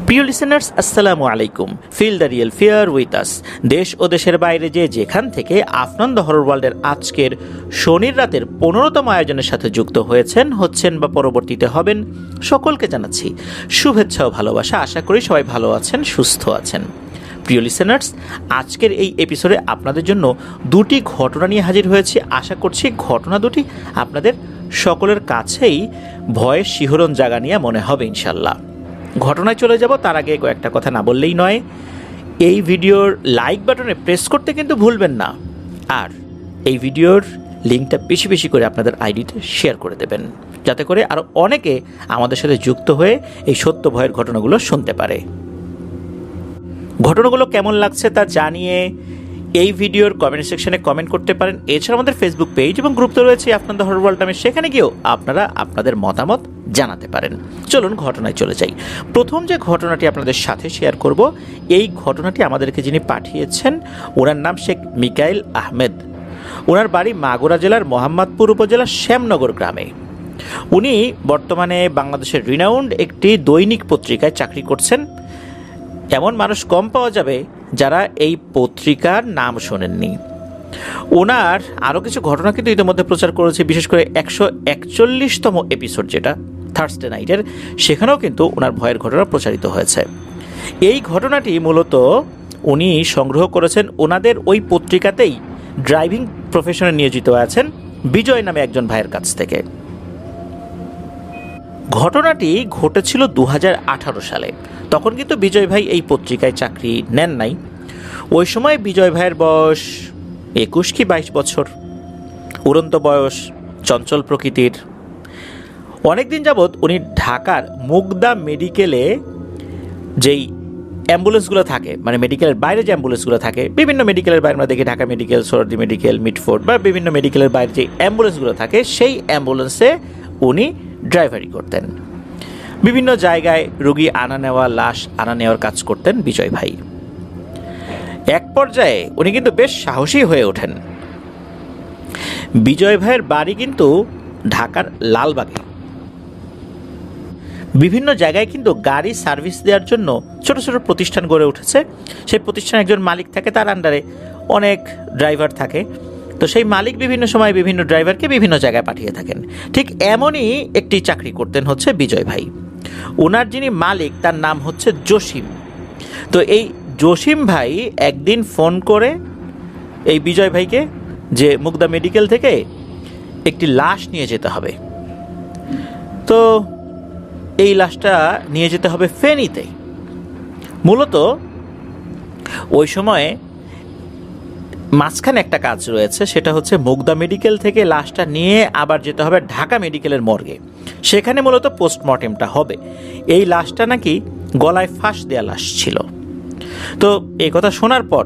প্রিয় লিসেনার্স, আসসালামু আলাইকুম। Feel the real fear with us. দেশ ও দেশের বাইরে যেখান থেকে আফনান দ্য হরর ওয়ার্ল্ডের আজকের শনির রাতের 15তম আয়োজনের সাথে যুক্ত হচ্ছেন বা পরবর্তীতে হবেন, সকলকে জানাচ্ছি শুভেচ্ছা ও ভালোবাসা। আশা করি সবাই ভালো আছেন, সুস্থ আছেন। প্রিয় লিসেনার্স, আজকের এই এপিসোডে আপনাদের জন্য দুটি ঘটনা নিয়ে হাজির হয়েছি। আশা করছি ঘটনা দুটি আপনাদের সকলের কাছেই ভয়ের শিহরণ জাগা নিয়ে মনে হবে ইনশাল্লাহ। ঘটনায় চলে যাব তার আগে কয়েকটা কথা না বললেই নয়। এই ভিডিওর লাইক বাটনে প্রেস করতে কিন্তু ভুলবেন না, আর এই ভিডিওর লিঙ্কটা বেশি বেশি করে আপনাদের আইডিতে শেয়ার করে দেবেন, যাতে করে আরও অনেকে আমাদের সাথে যুক্ত হয়ে এই সত্য ভয়ের ঘটনাগুলো শুনতে পারে। ঘটনাগুলো কেমন লাগছে তা জানিয়ে এই ভিডিওর কমেন্ট সেকশনে কমেন্ট করতে পারেন। এছাড়া আমাদের ফেসবুক পেজ এবং গ্রুপ তো রয়েছে আফনান দ্য হরর ওয়ার্ল্ড নামে, সেখানে গিয়েও আপনারা আপনাদের মতামত জানাতে পারেন। চলুন ঘটনায় চলে যাই। প্রথম যে ঘটনাটি আপনাদের সাথে শেয়ার করব, এই ঘটনাটি আমাদেরকে যিনি পাঠিয়েছেন ওনার নাম শেখ মিকাইল আহমেদ। ওনার বাড়ি মাগুরা জেলার মোহাম্মদপুর উপজেলার শ্যামনগর গ্রামে। উনি বর্তমানে বাংলাদেশের রিনাউন্ড একটি দৈনিক পত্রিকায় চাকরি করছেন। এমন মানুষ কম পাওয়া যাবে যারা এই পত্রিকার নাম শোনেননি। ওনার আরও কিছু ঘটনা কিন্তু ইতিমধ্যে প্রচার করেছে, বিশেষ করে 141তম এপিসোড যেটা থার্সডে নাইটের, সেখানেও কিন্তু ওনার ভয়ের ঘটনা প্রচারিত হয়েছে। এই ঘটনাটি মূলত উনি সংগ্রহ করেছেন ওনাদের ওই পত্রিকাতেই ড্রাইভিং প্রফেশনে নিয়োজিত আছেন বিজয় নামে একজন ভাইয়ের কাছ থেকে। ঘটনাটি ঘটেছিল 2018 সালে। তখন কিন্তু বিজয় ভাই এই পত্রিকায় চাকরি নেন নাই। ওই সময় বিজয় ভাইয়ের বয়স 21 কি 22 বছর, উড়ন্ত বয়স, চঞ্চল প্রকৃতির। অনেকদিন যাবৎ উনি ঢাকার মুগদা মেডিকেলে যেই অ্যাম্বুলেন্সগুলো থাকে, মানে মেডিকেলের বাইরে যে অ্যাম্বুলেন্সগুলো থাকে, বিভিন্ন মেডিকেলের বাইরে আমরা দেখি ঢাকা মেডিকেল, সরদি মেডিকেল, মিটফোর্ড বা বিভিন্ন মেডিকেলের বাইরে যে অ্যাম্বুলেন্সগুলো থাকে, সেই অ্যাম্বুলেন্সে উনি ড্রাইভারি করতেন। বিভিন্ন জায়গায় রোগী আনা নেওয়া, লাশ আনা নেওয়ার কাজ করতেন বিজয় ভাই। এক পর্যায়ে উনি কিন্তু বেশ সাহসী হয়ে ওঠেন। বিজয় ভাইয়ের বাড়ি কিন্তু ঢাকার লালবাগে। বিভিন্ন জায়গায় কিন্তু গাড়ি সার্ভিস দেওয়ার জন্য ছোট ছোট প্রতিষ্ঠান গড়ে উঠেছে। সেই প্রতিষ্ঠানে একজন মালিক থাকে, তার আন্ডারে অনেক ড্রাইভার থাকে। তো সেই মালিক বিভিন্ন সময় বিভিন্ন ড্রাইভারকে বিভিন্ন জায়গায় পাঠিয়ে থাকেন। ঠিক এমনই একটি চাকরি করতেন হচ্ছে বিজয় ভাই। ওনার যিনি মালিক তার নাম হচ্ছে জসিম। তো এই জসিম ভাই একদিন ফোন করে এই বিজয় ভাইকে যে মুগদা মেডিকেল থেকে একটি লাশ নিয়ে যেতে হবে। তো এই লাশটা নিয়ে যেতে হবে ফেনীতে। মূলত ওই সময়ে মাঝখানে একটা কাজ রয়েছে, সেটা হচ্ছে মুগদা মেডিকেল থেকে লাশটা নিয়ে আবার যেতে হবে ঢাকা মেডিকেলের মর্গে। সেখানে মূলত পোস্টমর্টেমটা হবে। এই লাশটা নাকি গলায় ফাঁস দেওয়া লাশ ছিল। তো এই কথা শোনার পর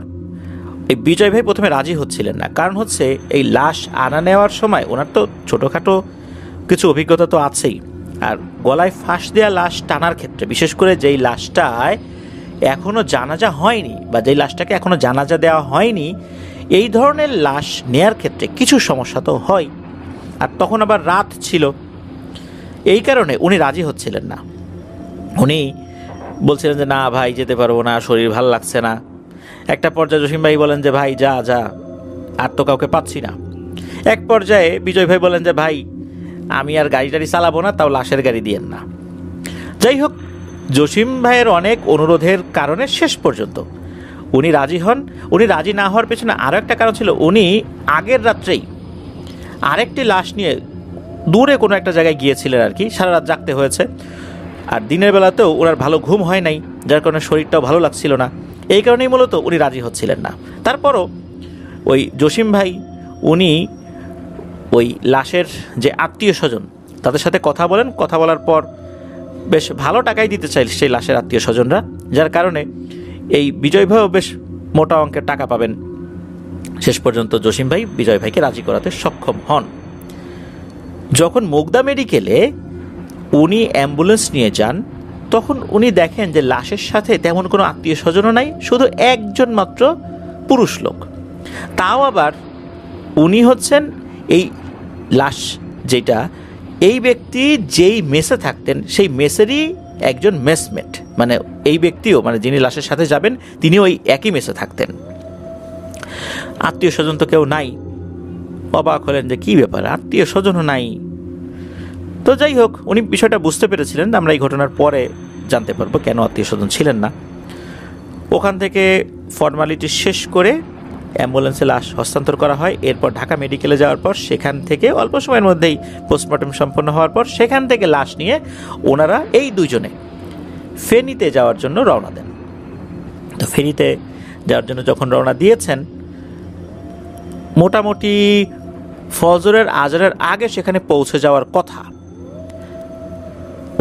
এই বিজয় ভাই প্রথমে রাজি হচ্ছিলেন না, কারণ হচ্ছে এই লাশ আনা নেওয়ার সময় ওনার তো ছোটোখাটো কিছু অভিজ্ঞতা তো আছেই, আর গলায় ফাঁস দেওয়া লাশ টানার ক্ষেত্রে, বিশেষ করে যেই লাশটায় এখনও জানাজা হয়নি বা যেই লাশটাকে এখনও জানাজা দেওয়া হয়নি, এই ধরনের লাশ নেয়ার ক্ষেত্রে কিছু সমস্যা তো হয়। আর তখন আবার রাত ছিল, এই কারণে উনি রাজি হচ্ছিলেন না। উনি বলছিলেন যে না ভাই, যেতে পারবো না, শরীর ভালো লাগছে না। একটা পর্যায়ে জসিম ভাই বলেন যে ভাই যা যা, আর তো কাউকে পাচ্ছি না। এক পর্যায়ে বিজয় ভাই বলেন যে ভাই আমি আর গাড়ি টাড়ি চালাবো না, তাও লাশের গাড়ি দিয়েন না। যাই হোক, জসিম ভাইয়ের অনেক অনুরোধের কারণে শেষ পর্যন্ত উনি রাজি হন। উনি রাজি না হওয়ার পেছনে আরও একটা কারণ ছিল, উনি আগের রাত্রেই আরেকটি লাশ নিয়ে দূরে কোনো একটা জায়গায় গিয়েছিলেন আর কি। সারা রাত জাগতে হয়েছে, আর দিনের বেলাতেও ওনার ভালো ঘুম হয় নাই, যার কারণে শরীরটাও ভালো লাগছিল না। এই কারণেই মূলত উনি রাজি হচ্ছিলেন না। তারপরও ওই জসিম ভাই উনি ওই লাশের যে আত্মীয় স্বজন তাদের সাথে কথা বলেন। কথা বলার পর বেশ ভালো টাকাই দিতে চাই সেই লাশের আত্মীয় স্বজনরা, যার কারণে এই বিজয় ভাইও বেশ মোটা অঙ্কের টাকা পাবেন। শেষ পর্যন্ত জসিম ভাই বিজয় ভাইকে রাজি করাতে সক্ষম হন। যখন মুগদা মেডিকেলে উনি অ্যাম্বুলেন্স নিয়ে যান, তখন উনি দেখেন যে লাশের সাথে তেমন কোনো আত্মীয় স্বজনও নাই, শুধু একজন মাত্র পুরুষ লোক। তাও আবার উনি হচ্ছেন এই লাশ যেটা, এই ব্যক্তি যেই মেসে থাকতেন সেই মেসেরই একজন মেসমেট। মানে এই ব্যক্তিও, মানে যিনি লাশের সাথে যাবেন তিনিও ওই একই মেসে থাকতেন। আত্মীয় স্বজন তো কেউ নাই। অবাক হলেন যে কি ব্যাপার, আত্মীয় স্বজনও নাই। তো যাই হোক, উনি বিষয়টা বুঝতে পেরেছিলেন। আমরা এই ঘটনার পরে জানতে পারবো কেন আত্মীয় স্বজন ছিলেন না। ওখান থেকে ফর্মালিটি শেষ করে অ্যাম্বুলেন্সে লাশ হস্তান্তর করা হয়। এরপর ঢাকা মেডিকেলে যাওয়ার পর সেখান থেকে অল্প সময়ের মধ্যেই পোস্টমর্টম সম্পন্ন হওয়ার পর সেখান থেকে লাশ নিয়ে ওনারা এই দুজনে ফেনীতে যাওয়ার জন্য রওনা দেন। তো ফেনীতে যাওয়ার জন্য যখন রওনা দিয়েছেন, মোটামুটি ফজরের আজানের আগে সেখানে পৌঁছে যাওয়ার কথা,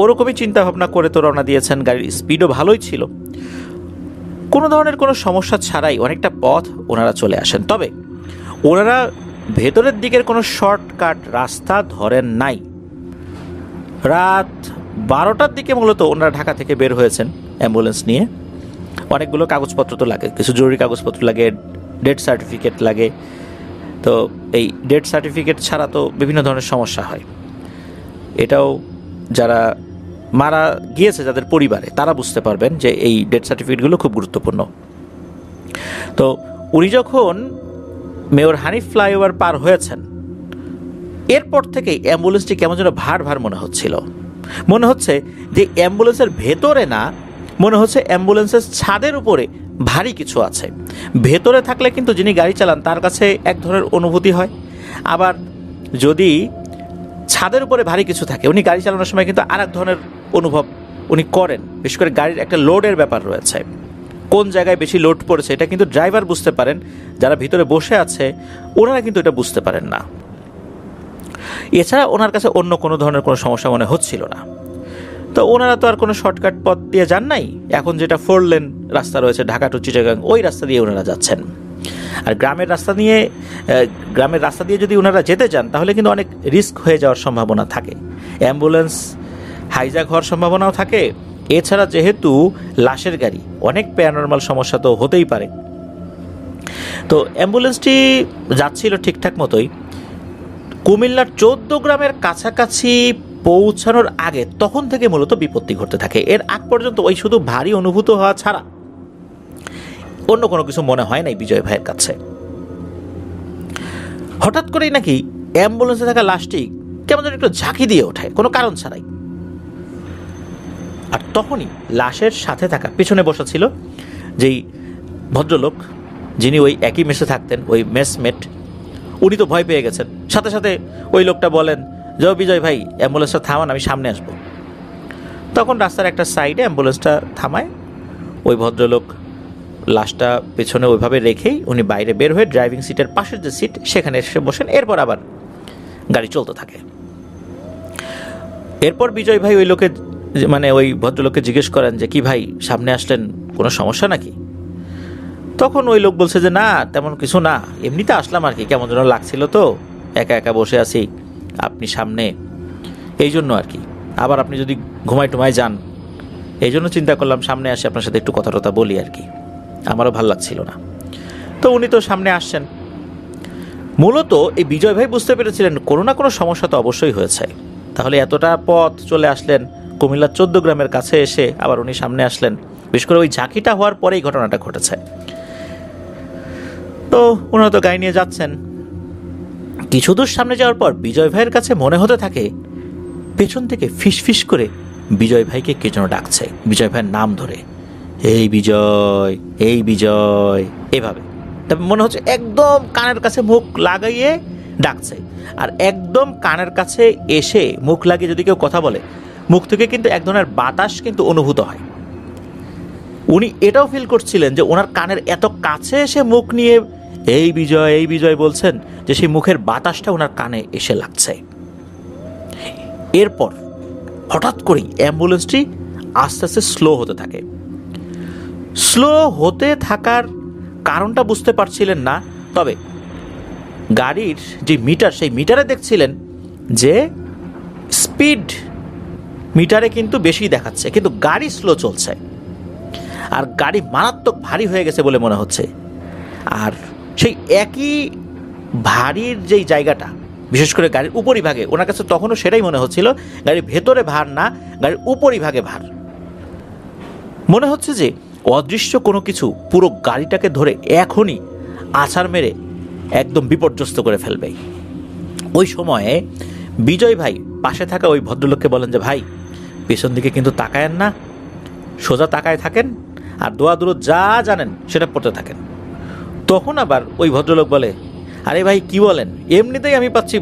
ওরকমই চিন্তা ভাবনা করে তো রওনা দিয়েছেন। গাড়ির স্পিডও ভালোই ছিল, কোনো ধরনের কোনো সমস্যা ছাড়াই অনেকটা পথ ওনারা চলে আসেন। তবে ওনারা ভেতরের দিকের কোনো শর্টকাট রাস্তা ধরেন নাই। রাত 12টার দিকে মূলত ওনারা ঢাকা থেকে বের হয়েছেন অ্যাম্বুলেন্স নিয়ে। অনেকগুলো কাগজপত্র তো লাগে, কিছু জরুরি কাগজপত্র লাগে, ডেথ সার্টিফিকেট লাগে। তো এই ডেথ সার্টিফিকেট ছাড়া তো বিভিন্ন ধরনের সমস্যা হয়। এটাও যারা মারা গিয়েছে যাদের পরিবারে তারা বুঝতে পারবেন যে এই ডেথ সার্টিফিকেটগুলো খুব গুরুত্বপূর্ণ। তো উনি যখন মেয়র হানিফ ফ্লাইওভার পার হয়েছেন, এরপর থেকেই অ্যাম্বুলেন্সটি কেমন যেন ভার ভার মনে হচ্ছিল। মনে হচ্ছে যে অ্যাম্বুলেন্সের ভেতরে না, মনে হচ্ছে অ্যাম্বুলেন্সের ছাদের উপরে ভারী কিছু আছে। ভেতরে থাকলে কিন্তু যিনি গাড়ি চালান তার কাছে এক ধরনের অনুভূতি হয়, আবার যদি ছাদের উপরে ভারী কিছু থাকে উনি গাড়ি চালানোর সময় কিন্তু আর এক ধরনের অনুভব উনি করেন। বিশেষ করে গাড়ির একটা লোডের ব্যাপার রয়েছে, কোন জায়গায় বেশি লোড পড়েছে এটা কিন্তু ড্রাইভার বুঝতে পারেন, যারা ভিতরে বসে আছে ওনারা কিন্তু এটা বুঝতে পারেন না। এছাড়া ওনার কাছে অন্য কোনো ধরনের কোনো সমস্যা মনে হচ্ছিল না। তো ওনারা তো আর কোনো শর্টকাট পথ দিয়ে যান নাই, এখন যেটা 4 লেন রাস্তা রয়েছে ঢাকা টু চিটাগাং ওই রাস্তা দিয়ে ওনারা যাচ্ছেন। আর গ্রামের রাস্তা দিয়ে যদি ওনারা যেতে চান তাহলে কিন্তু অনেক রিস্ক হয়ে যাওয়ার সম্ভাবনা থাকে, অ্যাম্বুলেন্স হাইজ্যাক হওয়ার সম্ভাবনাও থাকে। এছাড়া যেহেতু লাশের গাড়ি, অনেক প্যারানরমাল সমস্যা তো হতেই পারে। তো অ্যাম্বুলেন্সটি যাচ্ছিল ঠিকঠাক মতোই। কুমিল্লার 14 গ্রামের কাছাকাছি পৌঁছানোর আগে তখন থেকে মূলত বিপত্তি ঘটতে থাকে। এর আগ পর্যন্ত ওই শুধু ভারী অনুভূত হওয়া ছাড়া অন্য কোনো কিছু মনে হয় নাই বিজয় ভাইয়ের কাছে। হঠাৎ করেই নাকি অ্যাম্বুলেন্সে থাকা লাশটি কেমন যেন একটু ঝাঁকি দিয়ে ওঠে কোনো কারণ ছাড়াই। আর তখনই লাশের সাথে থাকা, পিছনে বসা ছিল যেই ভদ্রলোক যিনি ওই একই মেসে থাকতেন, ওই মেসমেট, উনি তো ভয় পেয়ে গেছেন। সাথে সাথে ওই লোকটা বলেন যে বিজয় ভাই অ্যাম্বুলেন্সটা থামান, আমি সামনে আসব। তখন রাস্তার একটা সাইডে অ্যাম্বুলেন্সটা থামায়। ওই ভদ্রলোক লাশটা পেছনে ওইভাবে রেখেই উনি বাইরে বের হয়ে ড্রাইভিং সিটের পাশের যে সিট সেখানে এসে বসেন। এরপর আবার গাড়ি চলতে থাকে। এরপর বিজয় ভাই ওই ভদ্রলোককে জিজ্ঞেস করেন যে কি ভাই সামনে আসলেন, কোনো সমস্যা নাকি? তখন ওই লোক বলছে যে না তেমন কিছু না, এমনিতে আসলাম আর কি, কেমন যেন লাগছিল তো, একা একা বসে আছি আপনি সামনে, এই জন্য আর কি। আবার আপনি যদি ঘুমায় যান এই জন্য চিন্তা করলাম সামনে আসে আপনার সাথে একটু কথা টথা বলি আর কি, আমারও ভাল লাগছিল না। তো উনি তো সামনে আসছেন। মূলত এই বিজয় ভাই বুঝতে পেরেছিলেন কোনো না কোনো সমস্যা তো অবশ্যই হয়েছে। তাহলে এতটা পথ চলে আসলেন, কুমিল্লার 14 গ্রামের কাছে এসে আবার উনি সামনে আসলেন। বিশেষ করে ওই ঝাঁকিটা হওয়ার পরেই ঘটনাটা ঘটেছে। তো ওনারা তো গাড়ি নিয়ে যাচ্ছেন। কিছু দূর সামনে যাওয়ার পর বিজয় ভাইয়ের কাছে মনে হতে থাকে পেছন থেকে ফিসফিস করে বিজয় ভাইকে কে যেন ডাকছে, বিজয় ভাইয়ের নাম ধরে, এই বিজয়, এই বিজয়, এভাবে। তবে মনে হচ্ছে একদম কানের কাছে মুখ লাগাইয়ে ডাকছে। আর একদম কানের কাছে এসে মুখ লাগিয়ে যদি কেউ কথা বলে মুখ থেকে কিন্তু এক ধরনের বাতাস কিন্তু অনুভূত হয়। উনি এটাও ফিল করছিলেন যে ওনার কানের এত কাছে এসে মুখ নিয়ে এই বিজয়, এই বিজয় বলছেন যে সেই মুখের বাতাসটা ওনার কানে এসে লাগছে। এরপর হঠাৎ করেই অ্যাম্বুলেন্সটি আস্তে আস্তে স্লো হতে থাকে। স্লো হতে থাকার কারণটা বুঝতে পারছিলেন না, তবে গাড়ির যে মিটার সেই মিটারে দেখছিলেন যে স্পিড মিটারে কিন্তু বেশি দেখাচ্ছে, কিন্তু গাড়ি স্লো চলছে। আর গাড়ি মারাত্মক ভারী হয়ে গেছে বলে মনে হচ্ছে। আর সেই একই ভারীর যেই জায়গাটা, বিশেষ করে গাড়ির উপরিভাগে, ওনার কাছে তখনও সেটাই মনে হচ্ছিল গাড়ির ভেতরে ভার না, গাড়ির উপরিভাগে ভার। মনে হচ্ছে যে অদৃশ্য কোনো কিছু পুরো গাড়িটাকে ধরে এখনই আছাড় মেরে একদম বিপর্যস্ত করে ফেলবে। ওই সময়ে বিজয় ভাই পাশে থাকা ওই ভদ্রলোককে বলেন যে ভাই, পেছন দিকে কিন্তু তাকায়েন না, সোজা তাকায় থাকেন আর দোয়া দূর যা জানেন সেটা পড়তে থাকেন। তখন আবার ওই ভদ্রলোক বলে, আরে ভাই কি বলেন, এমনিতেই আমি পাচ্ছি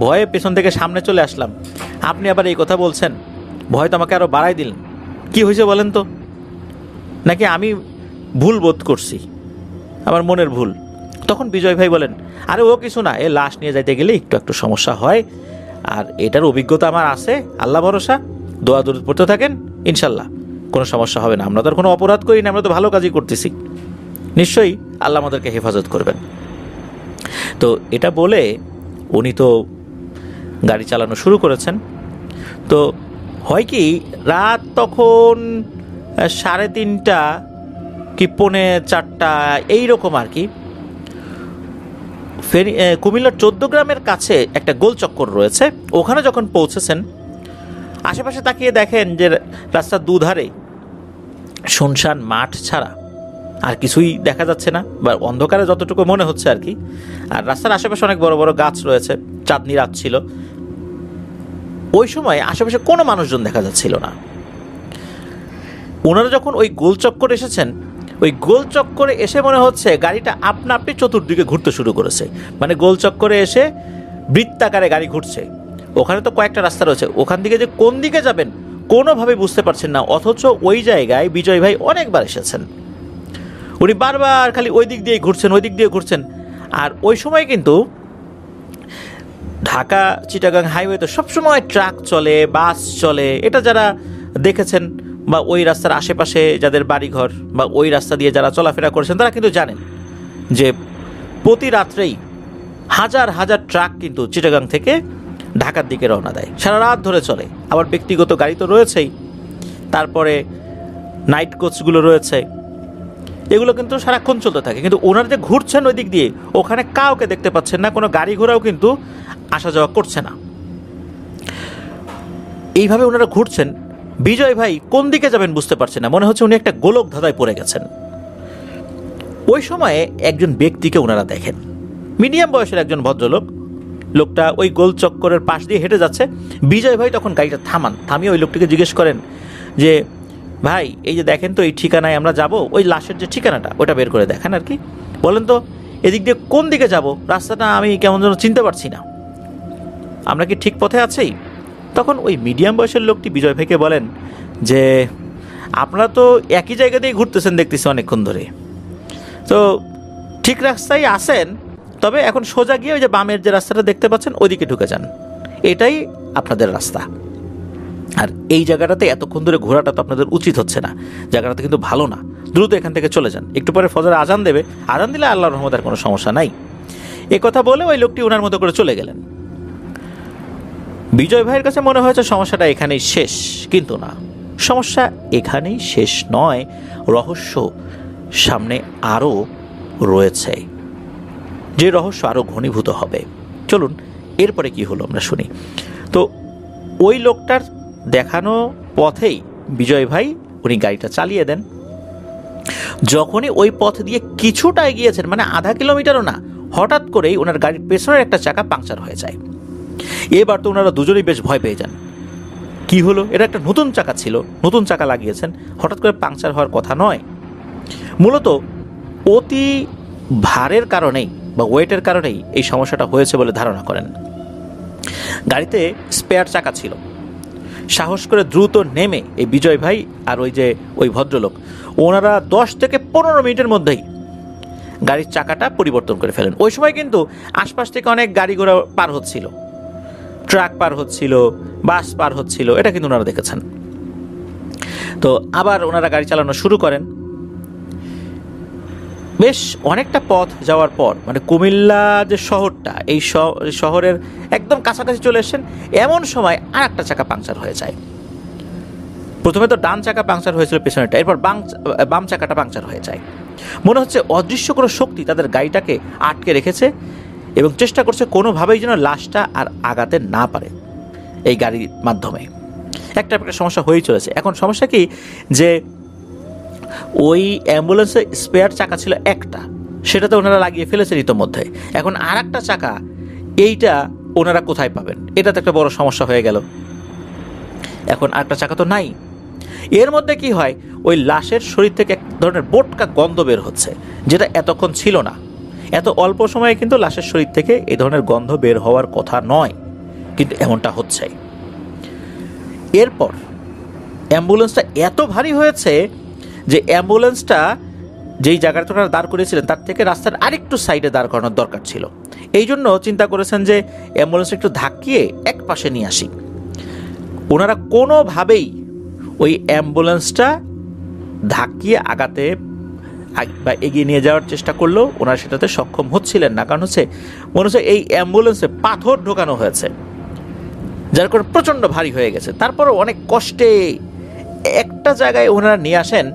ভয়ে পেছন থেকে সামনে চলে আসলাম, আপনি আবার এই কথা বলছেন, ভয় তো আমাকে আরও বাড়াই দিলেন, কি হয়েছে বলেন তো? নাকি আমি ভুল বোধ করছি, আমার মনের ভুল? তখন বিজয় ভাই বলেন, আরে ও কিছু না, এ লাশ নিয়ে যাইতে গেলে একটু সমস্যা হয়, আর এটার অভিজ্ঞতা আমার আছে, আল্লাহ ভরসা, দোয়া দরুদ পড়তে থাকেন, ইনশাল্লাহ কোনো সমস্যা হবে না, আমরা তো আর কোনো অপরাধ করি না, আমরা তো ভালো কাজই করতেছি, নিশ্চয়ই আল্লাহ আমাদেরকে হেফাজত করবেন। তো এটা বলে উনি তো গাড়ি চালানো শুরু করেছেন। তো হয় কি, রাত তখন 3:30 কি 3:45 এইরকম আর কি। কুমিল্লার 14 গ্রামের কাছে একটা গোল চক্কর রয়েছে, ওখানে যখন পৌঁছেছেন আশেপাশে তাকিয়ে দেখেন যে রাস্তার দুধারে শুনশান মাঠ ছাড়া আর কিছুই দেখা যাচ্ছে না, বা অন্ধকারে যতটুকু মনে হচ্ছে আর কি। আর রাস্তার আশেপাশে অনেক বড় বড় গাছ রয়েছে, চাঁদনি রাত ছিল। ওই সময় আশেপাশে কোনো মানুষজন দেখা যাচ্ছিল না। ওনারা যখন ওই গোল চক্করে এসেছেন, ওই গোল চক্করে এসে মনে হচ্ছে গাড়িটা আপনা আপনি চতুর্দিকে ঘুরতে শুরু করেছে, মানে গোল চক্করে এসে বৃত্তাকারে গাড়ি ঘুরছে। ওখানে তো কয়েকটা রাস্তা রয়েছে, ওখান থেকে যে কোন দিকে যাবেন কোনোভাবে বুঝতে পারছেন না। অথচ ওই জায়গায় বিজয় ভাই অনেকবার এসেছেন, উনি বারবার খালি ওই দিক দিয়ে ঘুরছেন, ওই দিক দিয়ে ঘুরছেন। আর ওই সময় কিন্তু ঢাকা চিটাগাং হাইওয়েতে সবসময় ট্রাক চলে, বাস চলে, এটা যারা দেখেছেন বা ওই রাস্তার আশেপাশে যাদের বাড়িঘর বা ওই রাস্তা দিয়ে যারা চলাফেরা করেছেন তারা কিন্তু জানেন যে প্রতি রাত্রেই হাজার হাজার ট্রাক কিন্তু চিটাগাং থেকে ঢাকার দিকে রওনা দেয়, সারা রাত ধরে চলে। আবার ব্যক্তিগত গাড়ি তো রয়েছেই, তারপরে নাইট কোচগুলো রয়েছে, এগুলো কিন্তু সারাক্ষণ চলতে থাকে। কিন্তু ওনারা যে ঘুরছেন ওই দিক দিয়ে, ওখানে কাউকে দেখতে পাচ্ছেন না, কোনো গাড়ি ঘোড়াও কিন্তু আসা যাওয়া করছে না। এইভাবে ওনারা ঘুরছেন, বিজয় ভাই কোন দিকে যাবেন বুঝতে পারছেন না, মনে হচ্ছে উনি একটা গোলক ধাঁধায় পড়ে গেছেন। ওই সময়ে একজন ব্যক্তিকে ওনারা দেখেন, মিডিয়াম বয়সের একজন ভদ্রলোক। লোকটা ওই গোল চক্করের পাশ দিয়ে হেঁটে যাচ্ছে। বিজয় ভাই তখন গাড়িটা থামিয়ে ওই লোকটিকে জিজ্ঞেস করেন যে ভাই, এই যে দেখেন তো এই ঠিকানায় আমরা যাব, ওই লাশের যে ঠিকানাটা ওটা বের করে দেখেন আর কি, বলেন তো এদিক দিয়ে কোন দিকে যাব, রাস্তাটা আমি কেমন যেন চিনতে পারছি না, আমরা কি ঠিক পথে আছি? তখন ওই মিডিয়াম বয়সের লোকটি বিজয় ভাইকে বলেন যে আপনারা তো একই জায়গাতেই ঘুরতেছেন দেখতেছি অনেকক্ষণ ধরে, তো ঠিক রাস্তায় আসেন, তবে এখন সোজা গিয়ে ওই যে বামের যে রাস্তাটা দেখতে পাচ্ছেন ওইদিকে ঢুকে যান, এটাই আপনাদের রাস্তা। আর এই জায়গাটাতে এতক্ষণ ধরে ঘোরাটা তো আপনাদের উচিত হচ্ছে না, জায়গাটা কিন্তু ভালো না, দ্রুত এখান থেকে চলে যান, একটু পরে ফজর আজান দেবে, আজান দিলে আল্লাহর রহমতের কোনো সমস্যা নাই। এ কথা বলে ওই লোকটি ওনার মতো করে চলে গেলেন। বিজয় ভাইয়ের কাছে মনে হয়েছে সমস্যাটা এখানেই শেষ, কিন্তু না, সমস্যা এখানেই শেষ নয়, রহস্য সামনে আরও রয়েছে, যে রহস্য আরও ঘনীভূত হবে। চলুন এরপরে কি হলো আমরা শুনি। তো ওই লোকটার দেখানো পথেই বিজয় ভাই উনি গাড়িটা চালিয়ে দেন। যখনই ওই পথ দিয়ে কিছুটা এগিয়েছেন, মানে আধা কিলোমিটারও না, হঠাৎ করেই ওনার গাড়ির পেছনের একটা চাকা পাংচার হয়ে যায়। এবার তো ওনারা দুজনেই বেশ ভয় পেয়ে যান। কি হলো, এটা একটা নতুন চাকা ছিল, নতুন চাকা লাগিয়েছেন, হঠাৎ করে পাংচার হওয়ার কথা নয়। মূলত অতি ভারের কারণেই বা ওয়েটের কারণেই এই সমস্যাটা হয়েছে বলে ধারণা করেন। গাড়িতে স্পেয়ার চাকা ছিল। সাহস করে দ্রুত নেমে এই বিজয় ভাই আর ওই ভদ্রলোক ওনারা 10 থেকে 15 মিনিটের মধ্যেই গাড়ির চাকাটা পরিবর্তন করে ফেলেন। ওই সময় কিন্তু আশপাশ থেকে অনেক গাড়ি ঘোড়া পার হচ্ছিল, ট্রাক পার হচ্ছিল, বাস পার হচ্ছিল, এটা কিন্তু ওনারা দেখেছেন। তো আবার ওনারা গাড়ি চালানো শুরু করেন। বেশ অনেকটা পথ যাওয়ার পর, মানে কুমিল্লা যে শহরটা, এই শহরের একদম কাছাকাছি চলে এসেছেন, এমন সময় আর একটা চাকা পাংচার হয়ে যায়। প্রথমে তো ডান চাকা পাংচার হয়েছিল পেছনেরটা, এরপর বাম চাকাটা পাংচার হয়ে যায়। মনে হচ্ছে অদৃশ্য কোনো শক্তি তাদের গাড়িটাকে আটকে রেখেছে এবং চেষ্টা করছে কোনোভাবেই যেন লাশটা আর আগাতে না পারে এই গাড়ির মাধ্যমে। একটা সমস্যা হয়েই চলেছে। এখন সমস্যা কি, যে ওই অ্যাম্বুলেন্সের স্পেয়ার চাকা ছিল একটা, সেটাতে ওনারা লাগিয়ে ফেলেছেন ইতোমধ্যে। এখন আর একটা চাকা, এইটা ওনারা কোথায় পাবেন? এটা তো একটা বড় সমস্যা হয়ে গেল। এখন আরেকটা চাকা তো নাই। এর মধ্যে কি হয়, ওই লাশের শরীর থেকে এক ধরনের বোটকা গন্ধ বের হচ্ছে, যেটা এতক্ষণ ছিল না। এত অল্প সময়ে কিন্তু লাশের শরীর থেকে এই ধরনের গন্ধ বের হওয়ার কথা নয়, কিন্তু এমনটা হচ্ছে। এরপর অ্যাম্বুলেন্সটা এত ভারী হয়েছে যে অ্যাম্বুলেন্সটা যেই জায়গাটা ওনারা দাঁড় করেছিলেন তার থেকে রাস্তার আরেকটু সাইডে দাঁড় করানোর দরকার ছিল। এই জন্য চিন্তা করেছেন যে অ্যাম্বুলেন্স একটু ধাক্কিয়ে এক পাশে নিয়ে আসি। ওনারা কোনোভাবেই ওই অ্যাম্বুলেন্সটা ধাক্কিয়ে আগাতে বা এগিয়ে নিয়ে যাওয়ার চেষ্টা করলেও ওনারা সেটাতে সক্ষম হচ্ছিলেন না। কারণ হচ্ছে মনে হচ্ছে এই অ্যাম্বুলেন্সে পাথর ঢোকানো হয়েছে, যার কারণে প্রচণ্ড ভারী হয়ে গেছে। তারপরও অনেক কষ্টে একটা জায়গায় ওনারা নিয়ে আসেন।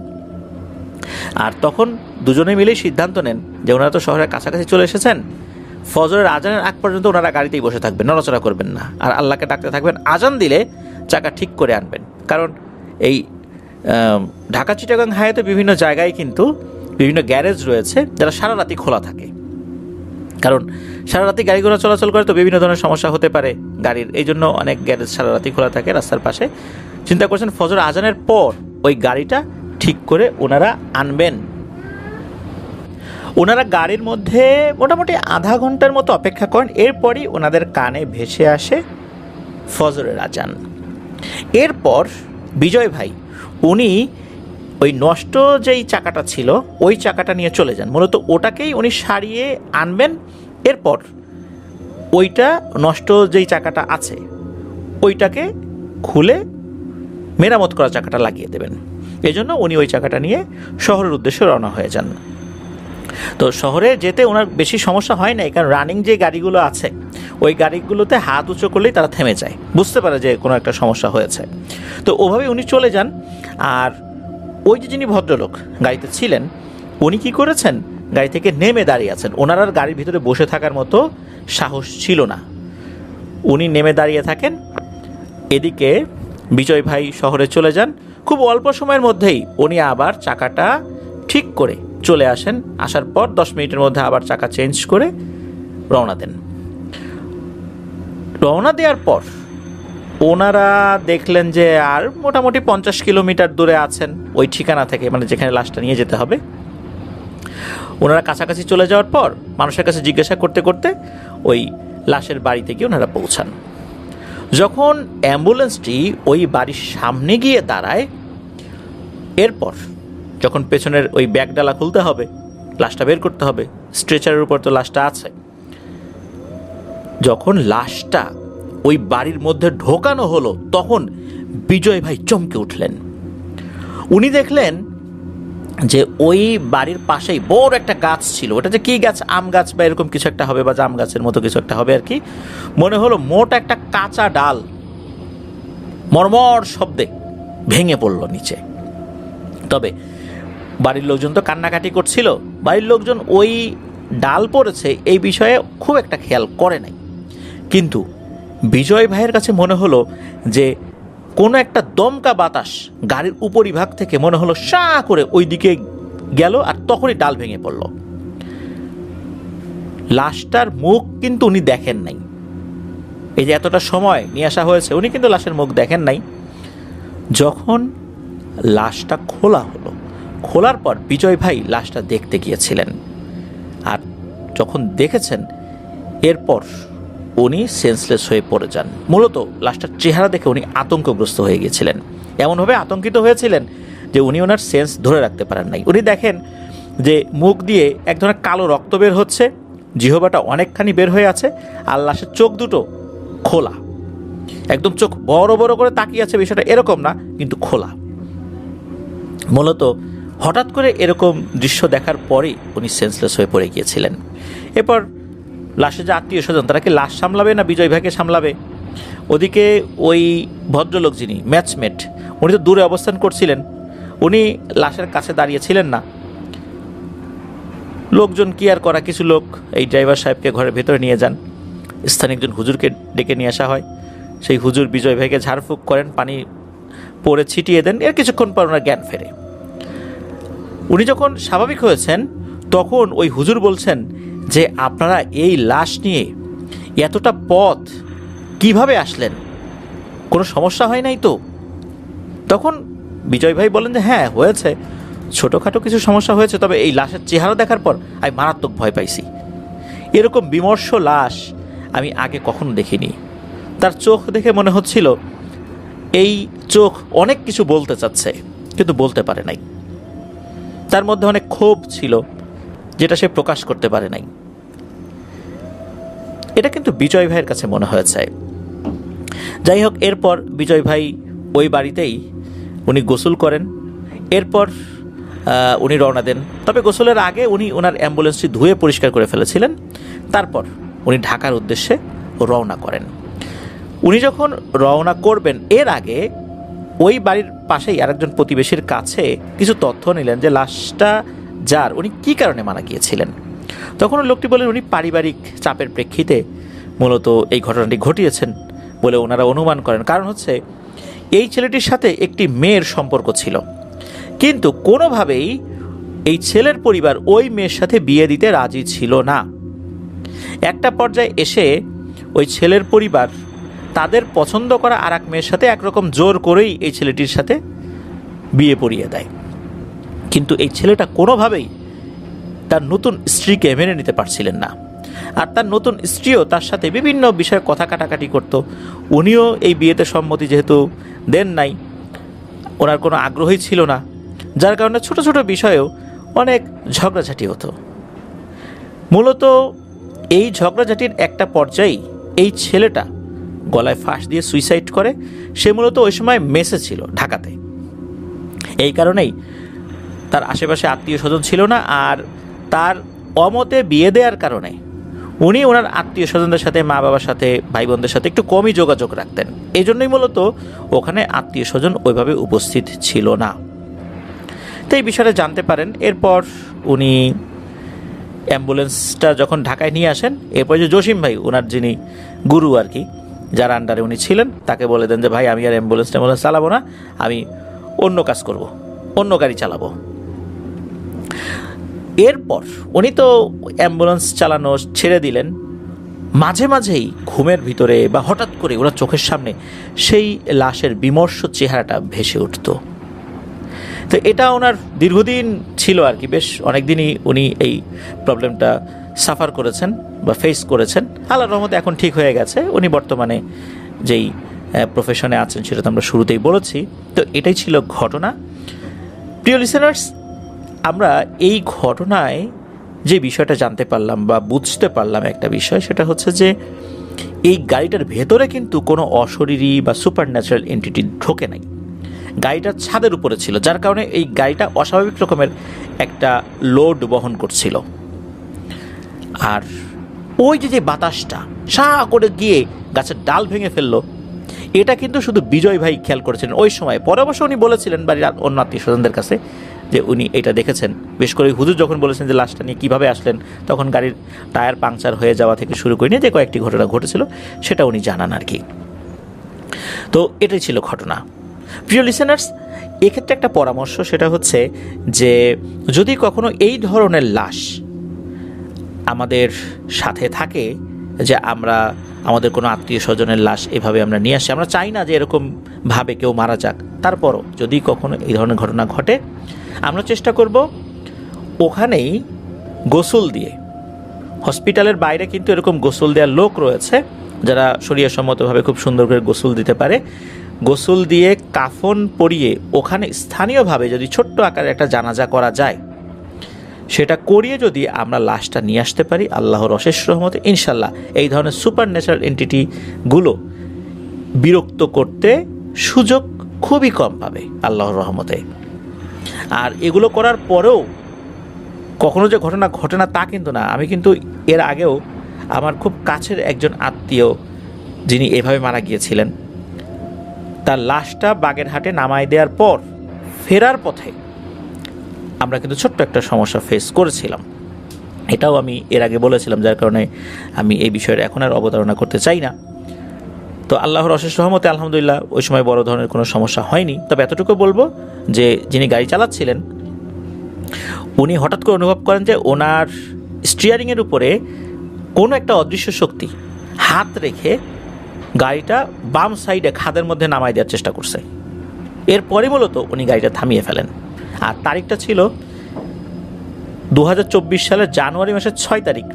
আর তখন দুজনে মিলেই সিদ্ধান্ত নেন যে ওনারা তো শহরের কাছাকাছি চলে এসেছেন, ফজরের আজানের আগ পর্যন্ত ওনারা গাড়িতেই বসে থাকবেন, নড়াচড়া করবেন না, আর আল্লাহকে ডাকতে থাকবেন। আজান দিলে চাকা ঠিক করে আনবেন। কারণ এই ঢাকা চিটাগাং হাইওয়েতে বিভিন্ন জায়গায় কিন্তু বিভিন্ন গ্যারেজ রয়েছে যারা সারা রাতি খোলা থাকে। কারণ সারা রাতি গাড়ি ঘোড়া চলাচল করে তো বিভিন্ন ধরনের সমস্যা হতে পারে গাড়ির, এই জন্য অনেক গ্যারেজ সারা রাতি খোলা থাকে রাস্তার পাশে। চিন্তা করছেন ফজর আজানের পর ওই গাড়িটা ঠিক করে ওনারা আনবেন। ওনারা গাড়ির মধ্যে মোটামুটি আধা ঘন্টার মতো অপেক্ষা করেন। এরপরই ওনাদের কানে ভেসে আসে ফজরের আজান। এরপর বিজয় ভাই উনি ওই নষ্ট যেই চাকাটা ছিল ওই চাকাটা নিয়ে চলে যান। মূলত ওটাকেই উনি সারিয়ে আনবেন। এরপর ওইটা নষ্ট যেই চাকাটা আছে ওইটাকে খুলে মেরামত করা চাকাটা লাগিয়ে দেবেন। এই জন্য উনি ওই চাকাটা নিয়ে শহরের উদ্দেশ্যে রওনা হয়ে যান। তো শহরে যেতে ওনার বেশি সমস্যা হয় নাই, কারণ রানিং যে গাড়িগুলো আছে ওই গাড়িগুলোতে হাত উঁচু করলেই তারা থেমে যায়, বুঝতে পারে যে কোনো একটা সমস্যা হয়েছে। তো ওভাবে উনি চলে যান। আর ওই যে যিনি ভদ্রলোক গাড়িতে ছিলেন উনি কি করেছেন, গাড়ি থেকে নেমে দাঁড়িয়ে আছেন। ওনার আর গাড়ির ভিতরে বসে থাকার মতো সাহস ছিল না, উনি নেমে দাঁড়িয়ে থাকেন। এদিকে বিজয় ভাই শহরে চলে যান। খুব অল্প সময়ের মধ্যেই উনি আবার চাকাটা ঠিক করে চলে আসেন। আসার পর 10 মিনিটের মধ্যে আবার চাকা চেঞ্জ করে রওনা দেন। রওনা দেওয়ার পর ওনারা দেখলেন যে আর মোটামুটি 50 কিলোমিটার দূরে আছেন ওই ঠিকানা থেকে, মানে যেখানে লাশটা নিয়ে যেতে হবে। ওনারা কাছাকাছি চলে যাওয়ার পর মানুষের কাছে জিজ্ঞাসা করতে করতে ওই লাশের বাড়িতে গিয়ে ওনারা পৌঁছান। যখন অ্যাম্বুলেন্সটি ওই বাড়ির সামনে গিয়ে দাঁড়ায়, এরপর যখন পেছনের ওই ব্যাগডালা খুলতে হবে, লাশটা বের করতে হবে, স্ট্রেচারের উপর তো লাশটা আছে, যখন লাশটা ওই বাড়ির মধ্যে ঢোকানো হলো তখন বিজয় ভাই চমকে উঠলেন। উনি দেখলেন যে ওই বাড়ির পাশেই বড় একটা গাছ ছিল। ওটা যে কি গাছ, আম গাছ বা এরকম কিছু একটা হবে, বা জাম গাছের মতো কিছু একটা হবে আর কি। মনে হলো মোটা একটা কাঁচা ডাল মরমর শব্দে ভেঙে পড়ল নিচে। তবে বাড়ির লোকজন তো কান্নাকাটি করছিল, বাড়ির লোকজন ওই ডাল পড়েছে এই বিষয়ে খুব একটা খেয়াল করে নাই। কিন্তু বিজয় ভাইয়ের কাছে মনে হলো যে কোনো একটা দমকা বাতাস গাড়ির উপরিভাগ থেকে মনে হলো শা করে ওই দিকে গেল, আর তখনই ডাল ভেঙে পড়ল। লাশটার মুখ কিন্তু উনি দেখেন নাই। এই যে এতটা সময় নিয়ে আসা হয়েছে উনি কিন্তু লাশের মুখ দেখেন নাই। যখন লাশটা খোলা হলো, খোলার পর বিজয় ভাই লাশটা দেখতে গিয়েছিলেন। আর যখন দেখেছেন এরপর উনি সেন্সলেস হয়ে পড়ে যান। মূলত লাশটার চেহারা দেখে উনি আতঙ্কগ্রস্ত হয়ে গিয়েছিলেন, এমনভাবে আতঙ্কিত হয়েছিলেন যে উনি ওনার সেন্স ধরে রাখতে পারেন নাই। উনি দেখেন যে মুখ দিয়ে এক ধরনের কালো রক্ত বের হচ্ছে, জিহবাটা অনেকখানি বের হয়ে আছে, আর লাশের চোখ দুটো খোলা, একদম চোখ বড় বড় করে তাকিয়ে আছে, বিষয়টা এরকম না কিন্তু খোলা। মূলত হঠাৎ করে এরকম দৃশ্য দেখার পরেই উনি সেন্সলেস হয়ে পড়ে গিয়েছিলেন। এরপর লাশের যে আত্মীয় স্বজন তারা কি লাশ সামলাবে না বিজয় ভাইকে সামলাবে? ওদিকে ওই ভদ্রলোক যিনি ম্যাচমেট উনি তো দূরে অবস্থান করছিলেন, উনি লাশের কাছে দাঁড়িয়েছিলেন না। লোকজন কি আর করা, কিছু লোক এই ড্রাইভার সাহেবকে ঘরের ভেতরে নিয়ে যান। স্থানীয় একজন হুজুরকে ডেকে নিয়ে আসা হয়। সেই হুজুর বিজয় ভাইকে ঝাড়ফুঁক করেন, পানি পরে ছিটিয়ে দেন। এর কিছুক্ষণ পর ওনার জ্ঞান ফেরে। উনি যখন স্বাভাবিক হয়েছেন তখন ওই হুজুর বলছেন যে আপনারা এই লাশ নিয়ে এতটা পথ কিভাবে আসলেন, কোনো সমস্যা হয় নাই তো? তখন বিজয় ভাই বলেন যে হ্যাঁ হয়েছে, ছোটোখাটো কিছু সমস্যা হয়েছে, তবে এই লাশের চেহারা দেখার পর আমি মারাত্মক ভয় পাইছি। এরকম বিমর্ষ লাশ আমি আগে কখনো দেখিনি। তার চোখ দেখে মনে হচ্ছিল এই চোখ অনেক কিছু বলতে চাচ্ছে কিন্তু বলতে পারে নাই। তার মধ্যে অনেক ক্ষোভ ছিল যেটা সে প্রকাশ করতে পারে নাই। এটা কিন্তু বিজয় ভাইয়ের কাছে মনে হয়েছে। যাই হোক, এরপর বিজয় ভাই ওই বাড়িতেই উনি গোসল করেন। এরপর উনি রওনা দেন। তবে গোসলের আগে উনি ওনার অ্যাম্বুলেন্সটি ধুয়ে পরিষ্কার করে ফেলেছিলেন। তারপর উনি ঢাকার উদ্দেশ্যে রওনা করেন। উনি যখন রওনা করবেন এর আগে ওই বাড়ির পাশেই আরেকজন প্রতিবেশীর কাছে কিছু তথ্য নিলেন যে লাশটা যার উনি কী কারণে মারা গিয়েছিলেন। তখন লোকটি বলেন উনি পারিবারিক চাপের প্রেক্ষিতে মূলত এই ঘটনাটি ঘটিয়েছেন বলে ওনারা অনুমান করেন। কারণ হচ্ছে এই ছেলেটির সাথে একটি মেয়ের সম্পর্ক ছিল, কিন্তু কোনোভাবেই এই ছেলের পরিবার ওই মেয়ের সাথে বিয়ে দিতে রাজি ছিল না। একটা পর্যায়ে এসে ওই ছেলের পরিবার তাদের পছন্দ করা আর এক মেয়ের সাথে একরকম জোর করেই এই ছেলেটির সাথে বিয়ে পড়িয়ে দেয়। কিন্তু এই ছেলেটা কোনোভাবেই তার নতুন স্ত্রীকে মেনে নিতে পারছিলেন না। আর তার নতুন স্ত্রীও তার সাথে বিভিন্ন বিষয়ে কথা কাটাকাটি করত। উনিও এই বিয়েতে সম্মতি যেহেতু দেন নাই, ওনার কোনো আগ্রহই ছিল না, যার কারণে ছোট ছোট বিষয়েও অনেক ঝগড়াঝাটি হতো। মূলত এই ঝগড়াঝাটির একটা পর্যায়েই এই ছেলেটা গলায় ফাঁস দিয়ে সুইসাইড করে। সে মূলত ওই সময় মেসে ছিল ঢাকাতে। এই কারণেই তার আশেপাশে আত্মীয় স্বজন ছিল না, আর তার অমতে বিয়ে দেওয়ার কারণে উনি ওনার আত্মীয় স্বজনদের সাথে, মা বাবার সাথে, ভাই বোনদের সাথে একটু কমই যোগাযোগ রাখতেন। এই জন্যই মূলত ওখানে আত্মীয় স্বজন ওইভাবে উপস্থিত ছিল না। তো এই বিষয়টা জানতে পারেন। এরপর উনি অ্যাম্বুলেন্সটা যখন ঢাকায় নিয়ে আসেন, এরপর যে জসিম ভাই ওনার যিনি গুরু আর কি, যার আন্ডারে উনি ছিলেন, তাকে বলে দেন যে ভাই আমি আর অ্যাম্বুলেন্স চালাবো না, আমি অন্য কাজ করব, অন্য গাড়ি চালাবো। এরপর উনি তো অ্যাম্বুলেন্স চালানো ছেড়ে দিলেন। মাঝে মাঝেই ঘুমের ভিতরে বা হঠাৎ করে ওনার চোখের সামনে সেই লাশের বিমর্ষ চেহারাটা ভেসে উঠত। তো এটা ওনার দীর্ঘদিন ছিল আর কি, বেশ অনেকদিনই উনি এই প্রবলেমটা সাফার করেছেন বা ফেস করেছেন। আল্লাহর রহমতে এখন ঠিক হয়ে গেছে। উনি বর্তমানে যেই প্রফেশনে আছেন সেটা তো আমরা শুরুতেই বলেছি। তো এটাই ছিল ঘটনা। প্রিয় লিসেনার্স, আমরা এই ঘটনায় যে বিষয়টা জানতে পারলাম বা বুঝতে পারলাম একটা বিষয়, সেটা হচ্ছে যে এই গাড়িটার ভেতরে কিন্তু কোনো অশরীরী বা সুপার ন্যাচারাল এন্টিটি ঢোকে নাই। গাড়িটা ছাদের উপরে ছিল, যার কারণে এই গাড়িটা অস্বাভাবিক রকমের একটা লোড বহন করছিল। আর ওই যে বাতাসটা সা করে গিয়ে গাছের ডাল ভেঙে ফেললো, এটা কিন্তু শুধু বিজয় ভাই খেয়াল করেছিলেন ওই সময়। পরে অবশ্য উনি বলেছিলেন বাড়ির অন্য আত্মীয় স্বজনদের কাছে যে উনি এটা দেখেছেন। বেশ করে হুজুর যখন বলেছেন যে লাশটা নিয়ে কীভাবে আসলেন, তখন গাড়ির টায়ার পাংচার হয়ে যাওয়া থেকে শুরু করে নিয়ে যে কয়েকটি ঘটনা ঘটেছিল সেটা উনি জানান আর কি। তো এটাই ছিল ঘটনা। প্রিয় লিসেনার্স, এক্ষেত্রে একটা পরামর্শ, সেটা হচ্ছে যে যদি কখনো এই ধরনের লাশ আমাদের সাথে থাকে, যে আমরা আমাদের কোনো আত্মীয় স্বজনের লাশ এভাবে আমরা নিয়ে আসি, আমরা চাই না যে এরকমভাবে কেউ মারা যাক, তারপরও যদি কখনো এই ধরনের ঘটনা ঘটে, আমরা চেষ্টা করব ওখানেই গোসল দিয়ে, হসপিটালের বাইরে কিন্তু এরকম গোসল দেওয়ার লোক রয়েছে যারা শরীয়সম্মতভাবে খুব সুন্দর করে গোসল দিতে পারে। গোসল দিয়ে কাফন পরিয়ে ওখানে স্থানীয়ভাবে যদি ছোট্ট আকারে একটা জানাজা করা যায়, সেটা করিয়ে যদি আমরা লাশটা নিয়ে আসতে পারি, আল্লাহর অশেষ রহমতে ইনশাল্লাহ এই ধরনের সুপার ন্যাচারাল এন্টিটিগুলো বিরক্ত করতে সুযোগ খুবই কম পাবে আল্লাহর রহমতে। আর এগুলো করার পরেও কখনো যে ঘটনা ঘটে না তা কিন্তু না। আমি কিন্তু এর আগেও আমার খুব কাছের একজন আত্মীয় যিনি এভাবে মারা গিয়েছিলেন, তার লাশটা বাগেরহাটে নামাই দেওয়ার পর ফেরার পথে আমরা কিন্তু ছোট্ট একটা সমস্যা ফেস করেছিলাম। এটাও আমি এর আগে বলেছিলাম, যার কারণে আমি এই বিষয়ে এখন আর অবতারণা করতে চাই না। তো আল্লাহর অশেষ রহমতে আলহামদুলিল্লাহ ওই সময় বড় ধরনের কোনো সমস্যা হয়নি। তবে এতটুকু বলবো যে যিনি গাড়ি চালাচ্ছিলেন উনি হঠাৎ করে অনুভব করেন যে ওনার স্টিয়ারিংয়ের উপরে কোনো একটা অদৃশ্য শক্তি হাত রেখে গাড়িটা বাম সাইডে খাদের মধ্যে নামাই দেওয়ার চেষ্টা করছে। এরপরে মূলত উনি গাড়িটা থামিয়ে ফেলেন। আর তারিখটা ছিল 2024 সালের জানুয়ারি মাসের 6 তারিখ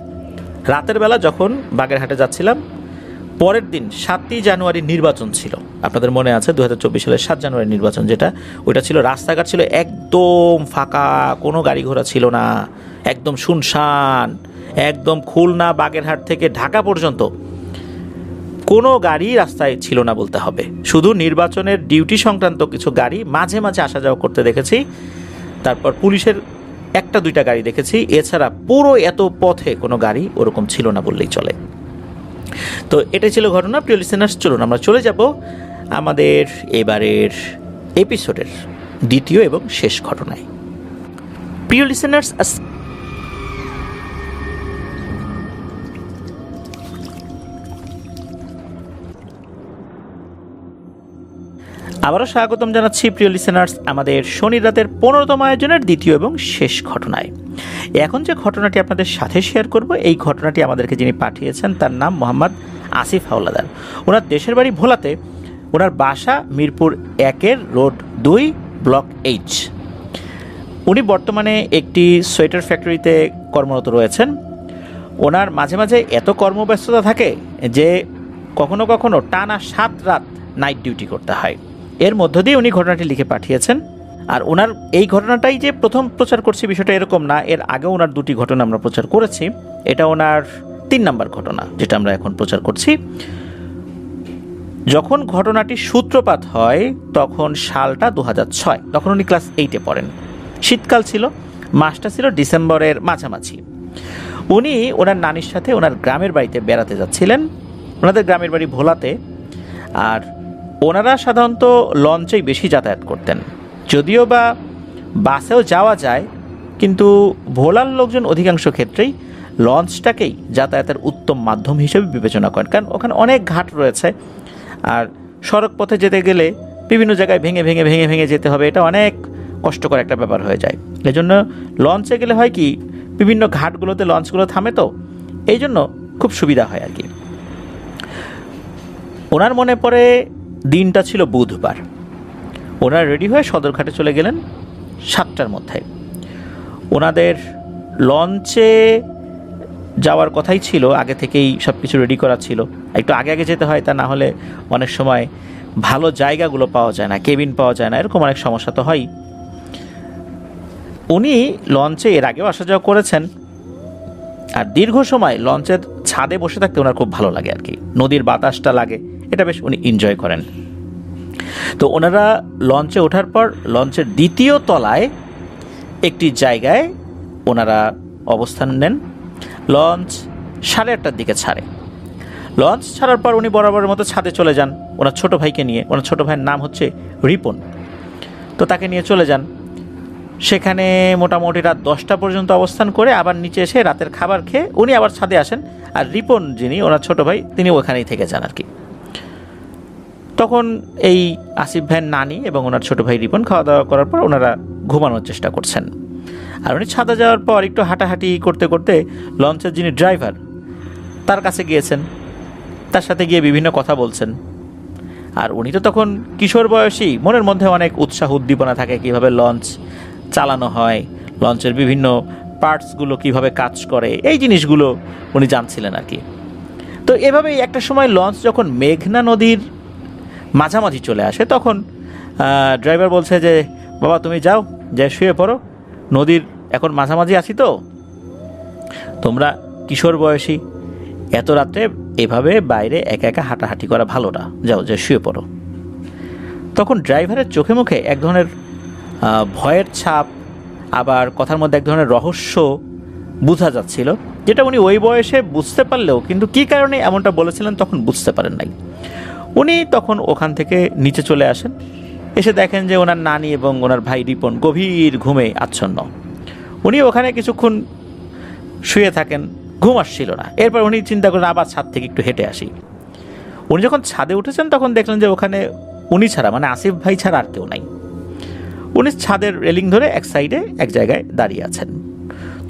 রাতের বেলা, যখন বাগেরহাটে যাচ্ছিলাম। পরের দিন 7ই জানুয়ারি নির্বাচন ছিল, আপনাদের মনে আছে 2024 সালের 7 জানুয়ারি নির্বাচন, যেটা ওইটা ছিল রাস্তাঘাট ছিল একদম ফাঁকা, কোনো গাড়ি ঘোড়া ছিল না, একদম শুনশান, একদম খুলনা বাগেরহাট থেকে ঢাকা পর্যন্ত কোনো গাড়ি রাস্তায় ছিল না বলতে হবে। শুধু নির্বাচনের ডিউটি সংক্রান্ত কিছু গাড়ি মাঝে মাঝে আসা যাওয়া করতে দেখেছি, তারপর পুলিশের 1-2টা গাড়ি দেখেছি, এছাড়া পুরো এত পথে কোনো গাড়ি ওরকম ছিল না বললেই চলে। তো এটাই ছিল ঘটনা। প্রিয় লিসেনার্স, চলুন আমরা চলে যাব আমাদের এবারের এপিসোডের দ্বিতীয় এবং শেষ ঘটনায়। প্রিয় লিসেনার্স, আবারও স্বাগতম জানাচ্ছি প্রিয় লিসেনার্স আমাদের শনির রাতের 15তম আয়োজনের দ্বিতীয় এবং শেষ ঘটনায়। এখন যে ঘটনাটি আপনাদের সাথে শেয়ার করব, এই ঘটনাটি আমাদেরকে যিনি পাঠিয়েছেন তার নাম মোহাম্মদ আসিফ হাওলাদার। ওনার দেশের বাড়ি ভোলাতে, ওনার বাসা মিরপুর 1-এর রোড 2 ব্লক H। উনি বর্তমানে একটি সোয়েটার ফ্যাক্টরিতে কর্মরত রয়েছেন। ওনার মাঝে মাঝে এত কর্মব্যস্ততা থাকে যে কখনো কখনো টানা 7 রাত নাইট ডিউটি করতে হয়। এর মধ্য দিয়ে উনি ঘটনাটি লিখে পাঠিয়েছেন। আর ওনার এই ঘটনাটাই যে প্রথম প্রচার করছি বিষয়টা এরকম না, এর আগেও ওনার 2টি ঘটনা আমরা প্রচার করেছি। এটা ওনার 3 নম্বর ঘটনা যেটা আমরা এখন প্রচার করছি। যখন ঘটনাটি সূত্রপাত হয় তখন সালটা 2006, তখন উনি ক্লাস 8-এ পড়েন। শীতকাল ছিল, মাসটা ছিল ডিসেম্বরের মাঝামাঝি। উনি ওনার নানির সাথে ওনার গ্রামের বাড়িতে বেড়াতে যাচ্ছিলেন। ওনাদের গ্রামের বাড়ি ভোলাতে। আর ওনারা সাধারণত লঞ্চেই বেশি যাতায়াত করতেন, যদিও বা বাসেও যাওয়া যায়, কিন্তু ভোলার লোকজন অধিকাংশ ক্ষেত্রেই লঞ্চটাকেই যাতায়াতের উত্তম মাধ্যম হিসেবে বিবেচনা করেন, কারণ ওখানে অনেক ঘাট রয়েছে। আর সড়ক পথে যেতে গেলে বিভিন্ন জায়গায় ভেঙে ভেঙে ভেঙে ভেঙে যেতে হবে, এটা অনেক কষ্টকর একটা ব্যাপার হয়ে যায়। এজন্য লঞ্চে গেলে হয় কি, বিভিন্ন ঘাটগুলোতে লঞ্চগুলো থামে, তো এই জন্য খুব সুবিধা হয় আর কি। ওনার মনে পড়ে দিনটা ছিল বুধবার। ওনারা রেডি হয়ে সদরঘাটে চলে গেলেন 7টার মধ্যে। ওনাদের লঞ্চে যাওয়ার কথাই ছিল, আগে থেকেই সব কিছু রেডি করা ছিল। একটু আগে আগে যেতে হয়, তা না হলে অনেক সময় ভালো জায়গাগুলো পাওয়া যায় না, কেবিন পাওয়া যায় না, এরকম অনেক সমস্যা তো হয়। উনি লঞ্চে এর আগেও আসা যাওয়া করেছেন, আর দীর্ঘ সময় লঞ্চের ছাদে বসে থাকতে ওনার খুব ভালো লাগে আর কি। নদীর বাতাসটা লাগে, এটা বেশ উনি এনজয় করেন। তো ওনারা লঞ্চে ওঠার পর লঞ্চের 2য় তলায় একটি জায়গায় ওনারা অবস্থান নেন। লঞ্চ 8:30টার দিকে ছাড়ে। লঞ্চ ছাড়ার পর উনি বরাবরের মতো ছাদে চলে যান ওনার ছোট ভাইকে নিয়ে। ওনার ছোট ভাইয়ের নাম হচ্ছে রিপন। তো তাকে নিয়ে চলে যান। সেখানে মোটামুটি রাত 10টা পর্যন্ত অবস্থান করে আবার নিচে এসে রাতের খাবার খেয়ে উনি আবার ছাদে আসেন। আর রিপন, যিনি ওনার ছোট ভাই, তিনি ওখানেই থেকে যান আর কি। তখন এই আসিফ ভাইয়ের নানি এবং ওনার ছোট ভাই রিপন খাওয়া দাওয়া করার পর ওনারা ঘুমানোর চেষ্টা করছেন। আর উনি ছাদে যাওয়ার পর একটু হাঁটাহাঁটি করতে করতে লঞ্চের যিনি ড্রাইভার তার কাছে গিয়েছেন, তার সাথে গিয়ে বিভিন্ন কথা বলছেন। আর উনি তো তখন কিশোর বয়সী, মনের মধ্যে অনেক উৎসাহ উদ্দীপনা থাকে, কীভাবে লঞ্চ চালানো হয়, লঞ্চের বিভিন্ন পার্টসগুলো কিভাবে কাজ করে, এই জিনিসগুলো উনি জানছিলেন আর কি। তো এভাবেই একটা সময় লঞ্চ যখন মেঘনা নদীর মাঝামাঝি চলে আসে, তখন ড্রাইভার বলছে যে, বাবা তুমি যাও, যা শুয়ে পড়ো, নদীর এখন মাঝামাঝি আছি তো, তোমরা কিশোর বয়সী, এত রাত্রে এভাবে বাইরে একা একা হাঁটাহাঁটি করা ভালো না, যাও যে শুয়ে পড়ো। তখন ড্রাইভারের চোখে মুখে এক ধরনের ভয়ের ছাপ, আবার কথার মধ্যে এক ধরনের রহস্য বোঝা যাচ্ছিল, যেটা উনি ওই বয়সে বুঝতে পারলেও কিন্তু কী কারণে এমনটা বলেছিলেন তখন বুঝতে পারেন নাই। উনি তখন ওখান থেকে নিচে চলে আসেন, এসে দেখেন যে ওনার নানি এবং ওনার ভাই রিপন গভীর ঘুমে আচ্ছন্ন। উনি ওখানে কিছুক্ষণ শুয়ে থাকেন, ঘুম আসছিল না। এরপর উনি চিন্তা করেন আবার ছাদ থেকে একটু হেঁটে আসি। উনি যখন ছাদে উঠেছেন তখন দেখলেন যে ওখানে উনি ছাড়া, মানে আসিফ ভাই ছাড়া আর কেউ নাই। উনি ছাদের রেলিং ধরে এক সাইডে এক জায়গায় দাঁড়িয়ে আছেন।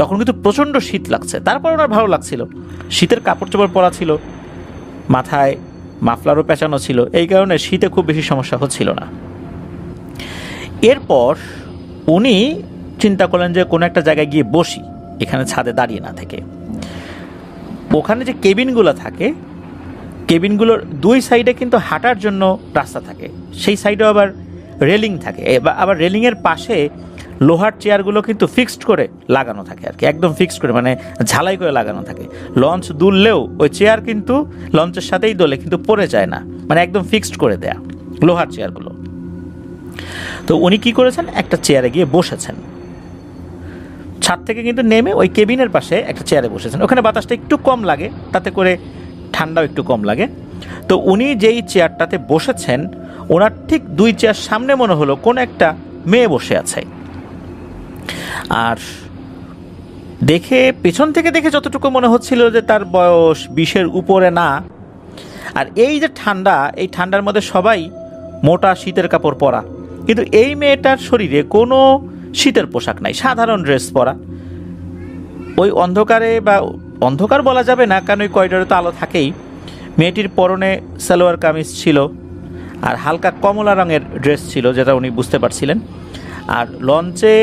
তখন কিন্তু প্রচণ্ড শীত লাগছে, তারপর ওনার ভালো লাগছিল, শীতের কাপড় চোপড় পরা ছিল, মাথায় মাফলারও পেঁচানো ছিল, এই কারণে শীতে খুব বেশি সমস্যা হচ্ছিল না। এরপর উনি চিন্তা করলেন যে কোনো একটা জায়গায় গিয়ে বসি, এখানে ছাদে দাঁড়িয়ে না থেকে। ওখানে যে কেবিনগুলো থাকে, কেবিনগুলোর দুই সাইডে কিন্তু হাঁটার জন্য রাস্তা থাকে, সেই সাইডেও আবার রেলিং থাকে, আবার রেলিংয়ের পাশে লোহার চেয়ারগুলো কিন্তু ফিক্সড করে লাগানো থাকে আর কি, একদম ফিক্সড করে, মানে ঝালাই করে লাগানো থাকে। লঞ্চ দুললেও ওই চেয়ার কিন্তু লঞ্চের সাথেই দোলে, কিন্তু পড়ে যায় না, মানে একদম ফিক্সড করে দেয়া লোহার চেয়ারগুলো। তো উনি কি করেছেন, একটা চেয়ারে গিয়ে বসেছেন, ছাদ থেকে কিন্তু নেমে ওই কেবিনের পাশে একটা চেয়ারে বসেছেন। ওখানে বাতাসটা একটু কম লাগে, তাতে করে ঠান্ডাও একটু কম লাগে। তো উনি যেই চেয়ারটাতে বসেছেন, ওনার ঠিক দুই চেয়ার সামনে মনে হলো কোন একটা মেয়ে বসে আছে। আর দেখে, পেছন থেকে দেখে যতটুকু মনে হচ্ছিল যে তার বয়স 20-এর উপরে না। আর এই যে ঠান্ডা, এই ঠান্ডার মধ্যে সবাই মোটা শীতের কাপড় পরা, কিন্তু এই মেয়েটার শরীরে কোনো শীতের পোশাক নাই, সাধারণ ড্রেস পরা। ওই অন্ধকারে, বা অন্ধকার বলা যাবে না কারণ ওই করিডোরে তো আলো থাকেই, মেয়েটির পরনে সালোয়ার কামিজ ছিল আর হালকা কমলা রঙের ড্রেস ছিল, যেটা উনি বুঝতে পারছিলেন। আর লঞ্চে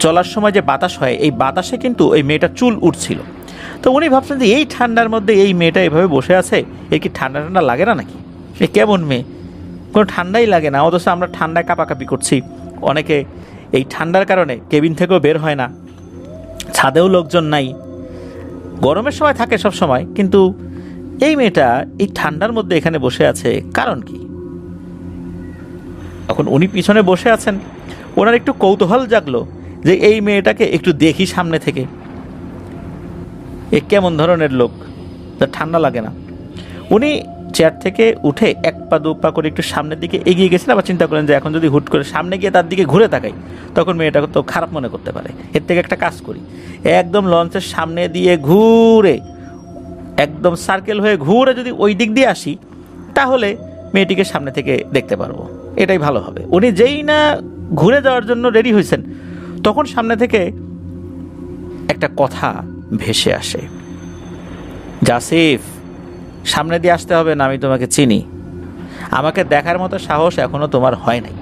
চলার সময় যে বাতাস হয়, এই বাতাসে কিন্তু ওই মেয়েটার চুল উঠছিল। তো উনি ভাবছেন যে এই ঠান্ডার মধ্যে এই মেয়েটা এভাবে বসে আছে, এর কি ঠান্ডা ঠান্ডা লাগে না নাকি? এ কেমন মেয়ে, কোনো ঠান্ডাই লাগে না, অথচ আমরা ঠান্ডায় কাঁপাকাঁপি করছি। অনেকে এই ঠান্ডার কারণে কেবিন থেকেও বের হয় না, ছাদেও লোকজন নাই, গরমের সময় থাকে সব সময়, কিন্তু এই মেয়েটা এই ঠান্ডার মধ্যে এখানে বসে আছে, কারণ কি? এখন উনি পিছনে বসে আছেন, ওনার একটু কৌতূহল জাগলো যে এই মেয়েটাকে একটু দেখি সামনে থেকে, এ কেমন ধরনের লোক, তার ঠান্ডা লাগে না। উনি চেয়ার থেকে উঠে এক পা দু পা করে একটু সামনের দিকে এগিয়ে গেছেন, আবার চিন্তা করেন যে এখন যদি হুট করে সামনে গিয়ে তার দিকে ঘুরে তাকাই, তখন মেয়েটা তো খারাপ মনে করতে পারে। এর থেকে একটা কাজ করি, একদম লঞ্চের সামনে দিয়ে ঘুরে, একদম সার্কেল হয়ে ঘুরে যদি ওই দিক দিয়ে আসি, তাহলে মেয়েটিকে সামনে থেকে দেখতে পারবো, এটাই ভালো হবে। উনি যেই না ঘুরে যাওয়ার জন্য রেডি হয়েছেন, তখন সামনে থেকে একটা কথা ভেসে আসে, জাসিফ, সামনে দিয়ে আসতে হবে না, আমি তোমাকে চিনি, আমাকে দেখার মতো সাহস এখনো তোমার হয় নাই।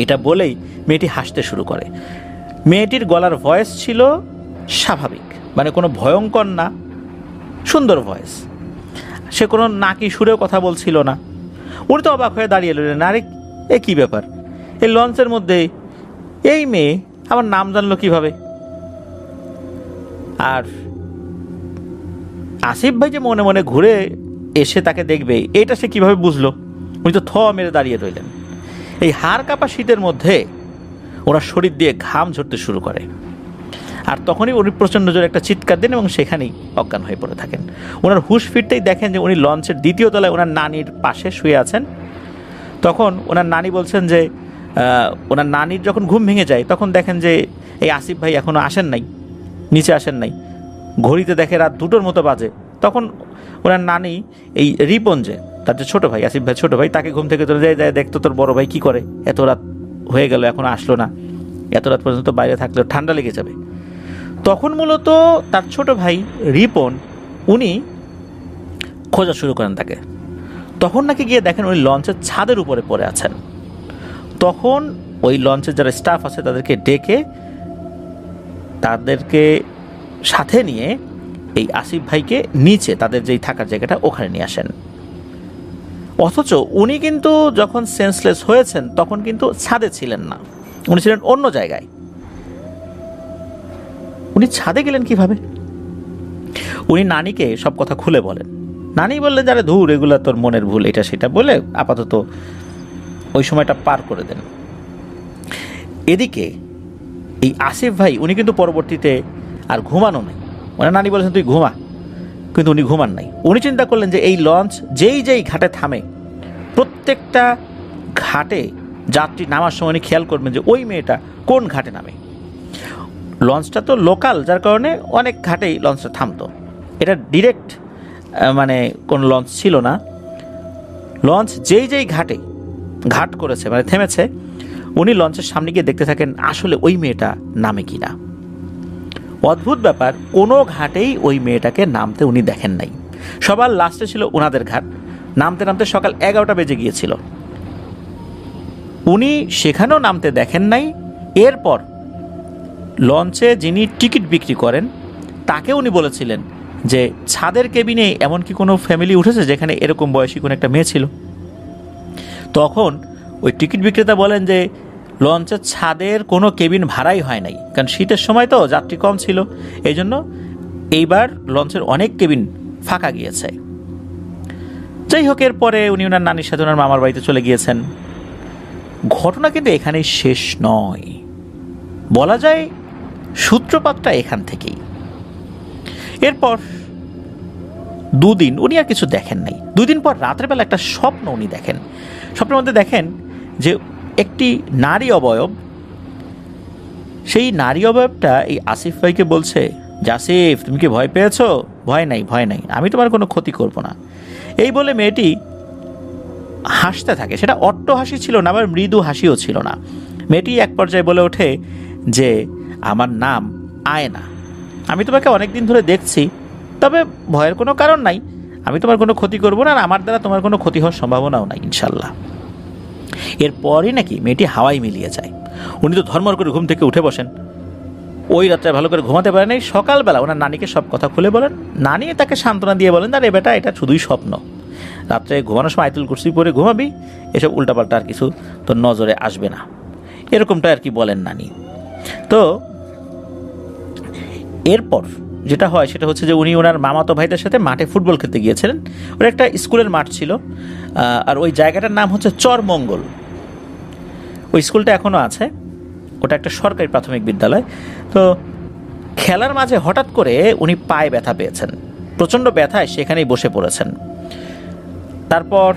এটা বলেই মেয়েটি হাসতে শুরু করে। মেয়েটির গলার ভয়েস ছিল স্বাভাবিক, মানে কোনো ভয়ঙ্কর না, সুন্দর ভয়েস, সে কোনো নাকি সুরেও কথা বলছিল না। উনি তো অবাক হয়ে দাঁড়িয়ে রইলেন, আরে এ কী ব্যাপার, এই লঞ্চের মধ্যে এই মেয়ে আমার নাম জানলো কিভাবে? আর আসিফ ভাই যে মনে মনে ঘুরে এসে তাকে দেখবে, এটা সে কিভাবে বুঝলো? উনি তো মেরে দাঁড়িয়ে রইলেন। এই হাড় কাঁপা শীতের মধ্যে ওনার শরীর দিয়ে ঘাম ঝরতে শুরু করে, আর তখনই উনি প্রচণ্ড জোরে একটা চিৎকার দেন এবং সেখানেই অজ্ঞান হয়ে পড়ে থাকেন। ওনার হুঁশ ফিরতেই দেখেন যে উনি লঞ্চের দ্বিতীয় তলায় ওনার নানির পাশে শুয়ে আছেন। তখন ওনার নানি বলছেন যে ওনার নানির যখন ঘুম ভেঙে যায়, তখন দেখেন যে এই আসিফ ভাই এখনও আসেন নাই, নিচে আসেন নাই। ঘড়িতে দেখে রাত 2টোর মতো বাজে। তখন ওনার নানি এই রিপন, যে তার যে ছোটো ভাই, আসিফ ভাই ছোটো ভাই, তাকে ঘুম থেকে চলে যায়, দেখতো তোর বড় ভাই কী করে, এত রাত হয়ে গেল এখনও আসলো না, এত রাত পর্যন্ত বাইরে থাকলেও ঠান্ডা লেগে যাবে। তখন মূলত তার ছোট ভাই রিপন, উনি খোঁজা শুরু করেন তাকে। তখন নাকি গিয়ে দেখেন উনি লঞ্চের ছাদের উপরে পড়ে আছেন। তখন ওই লঞ্চের যারা স্টাফ আছে তাদেরকে ডেকে, তাদেরকে সাথে নিয়ে এই আসিফ ভাইকে নিচে তাদের যেই থাকার জায়গাটা ওখানে নিয়ে আসেন। অথচ উনি কিন্তু যখন সেন্সলেস হয়েছেন তখন কিন্তু ছাদে ছিলেন না, উনি ছিলেন অন্য জায়গায়। উনি ছাদে গেলেন কিভাবে? উনি নানিকে সব কথা খুলে বলেন। নানি বললেন, যারা ধুর, এগুলো তোর মনের ভুল, এটা সেটা বলে আপাতত ওই সময়টা পার করে দেন। এদিকে এই আসিফ ভাই, উনি কিন্তু পরবর্তীতে আর ঘুমানো নাই। ওনার নানি বলেছেন তুই ঘুমা, কিন্তু উনি ঘুমান নাই। উনি চিন্তা করলেন যে এই লঞ্চ যেই যেই ঘাটে থামে, প্রত্যেকটা ঘাটে যাত্রী নামার সময় উনি খেয়াল করবেন যে ওই মেয়েটা কোন ঘাটে নামে। লঞ্চটা তো লোকাল, যার কারণে অনেক ঘাটেই লঞ্চটা থামতো। এটা ডিরেক্ট মানে কোন লঞ্চ ছিল না। লঞ্চ যেই যেই ঘাটে ঘাট করেছে, মানে থেমেছে, উনি লঞ্চের সামনে গিয়ে দেখতে থাকেন আসলে ওই মেয়েটা নামে কিনা। অদ্ভুত ব্যাপার, কোনো ঘাটেই ওই মেয়েটাকে নামতে উনি দেখেন নাই। সবার লাস্টে ছিল ওনাদের ঘাট, নামতে নামতে সকাল 11টা বেজে গিয়েছিল, উনি সেখানেও নামতে দেখেন নাই। এরপর লঞ্চে যিনি টিকিট বিক্রি করেন তাকে উনি বলেছিলেন যে ছাদের কেবিনে এমন কি কোনো ফ্যামিলি উঠেছে যেখানে এরকম বয়সী কোনো একটা মেয়ে ছিল। তখন ওই টিকিট বিক্রেতা বলেন যে লঞ্চের ছাদের কোনো কেবিন ভাড়াই হয় নাই, কারণ শীতের সময় তো যাত্রী কম ছিল, এই জন্য এইবার লঞ্চের অনেক কেবিন ফাঁকা গিয়েছে। যাই হোক, এরপরে উনি ওনার নানির সাথে ওনার মামার বাড়িতে চলে গিয়েছেন। ঘটনা কিন্তু এখানেই শেষ নয়, বলা যায় সূত্রপাতটা এখান থেকেই। এরপর দুদিন উনি আর কিছু দেখেন নাই। দুদিন পর রাত্রেবেলা একটা স্বপ্ন উনি দেখেন। স্বপ্নের মধ্যে দেখেন যে একটি নারী অবয়ব, সেই নারী অবয়বটা এই আসিফ ভাইকে বলছে যে আসিফ তুমি কি ভয় পেয়েছো? ভয় নাই, ভয় নাই, আমি তোমার কোনো ক্ষতি করব না। এই বলে মেয়েটি হাসতে থাকে। সেটা অট্ট হাসি ছিল না, আবার মৃদু হাসিও ছিল না। মেয়েটি এক পর্যায়ে বলে ওঠে যে আমার নাম আয়না, আমি তোমাকে অনেকদিন ধরে দেখছি, তবে ভয়ের কোনো কারণ নাই, আমি তোমার কোনো ক্ষতি করব না, আর আমার দ্বারা তোমার কোনো ক্ষতি হওয়ার সম্ভাবনাও নাই ইনশাল্লাহ। এরপরই নাকি মেয়েটি হাওয়ায় মিলিয়ে যায়। উনি তো ধর্মর করে ঘুম থেকে উঠে বসেন। ওই রাত্রে ভালো করে ঘুমাতে পারেন নাই। সকালবেলা ওনার নানিকে সব কথা খুলে বলেন। নানি তাকে সান্ত্বনা দিয়ে বলেন, আরে বেটা এটা শুধুই স্বপ্ন, রাত্রে ঘুমানোর সময় আয়াতুল কুরসি পরে ঘুমাবি, এসব উল্টাপাল্টা আর কিছু তোর নজরে আসবে না, এরকমটা আর কি বলেন নানি। তো এরপর যেটা হয় সেটা হচ্ছে যে উনি ওনার মামাতো ভাইদের সাথে মাঠে ফুটবল খেলতে গিয়েছিলেন। ওর একটা স্কুলের মাঠ ছিল, আর ওই জায়গাটার নাম হচ্ছে চরমঙ্গল। ওই স্কুলটা এখনও আছে, ওটা একটা সরকারি প্রাথমিক বিদ্যালয়। তো খেলার মাঝে হঠাৎ করে উনি পায়ে ব্যথা পেয়েছেন, প্রচণ্ড ব্যথায় সেখানেই বসে পড়েছেন। তারপর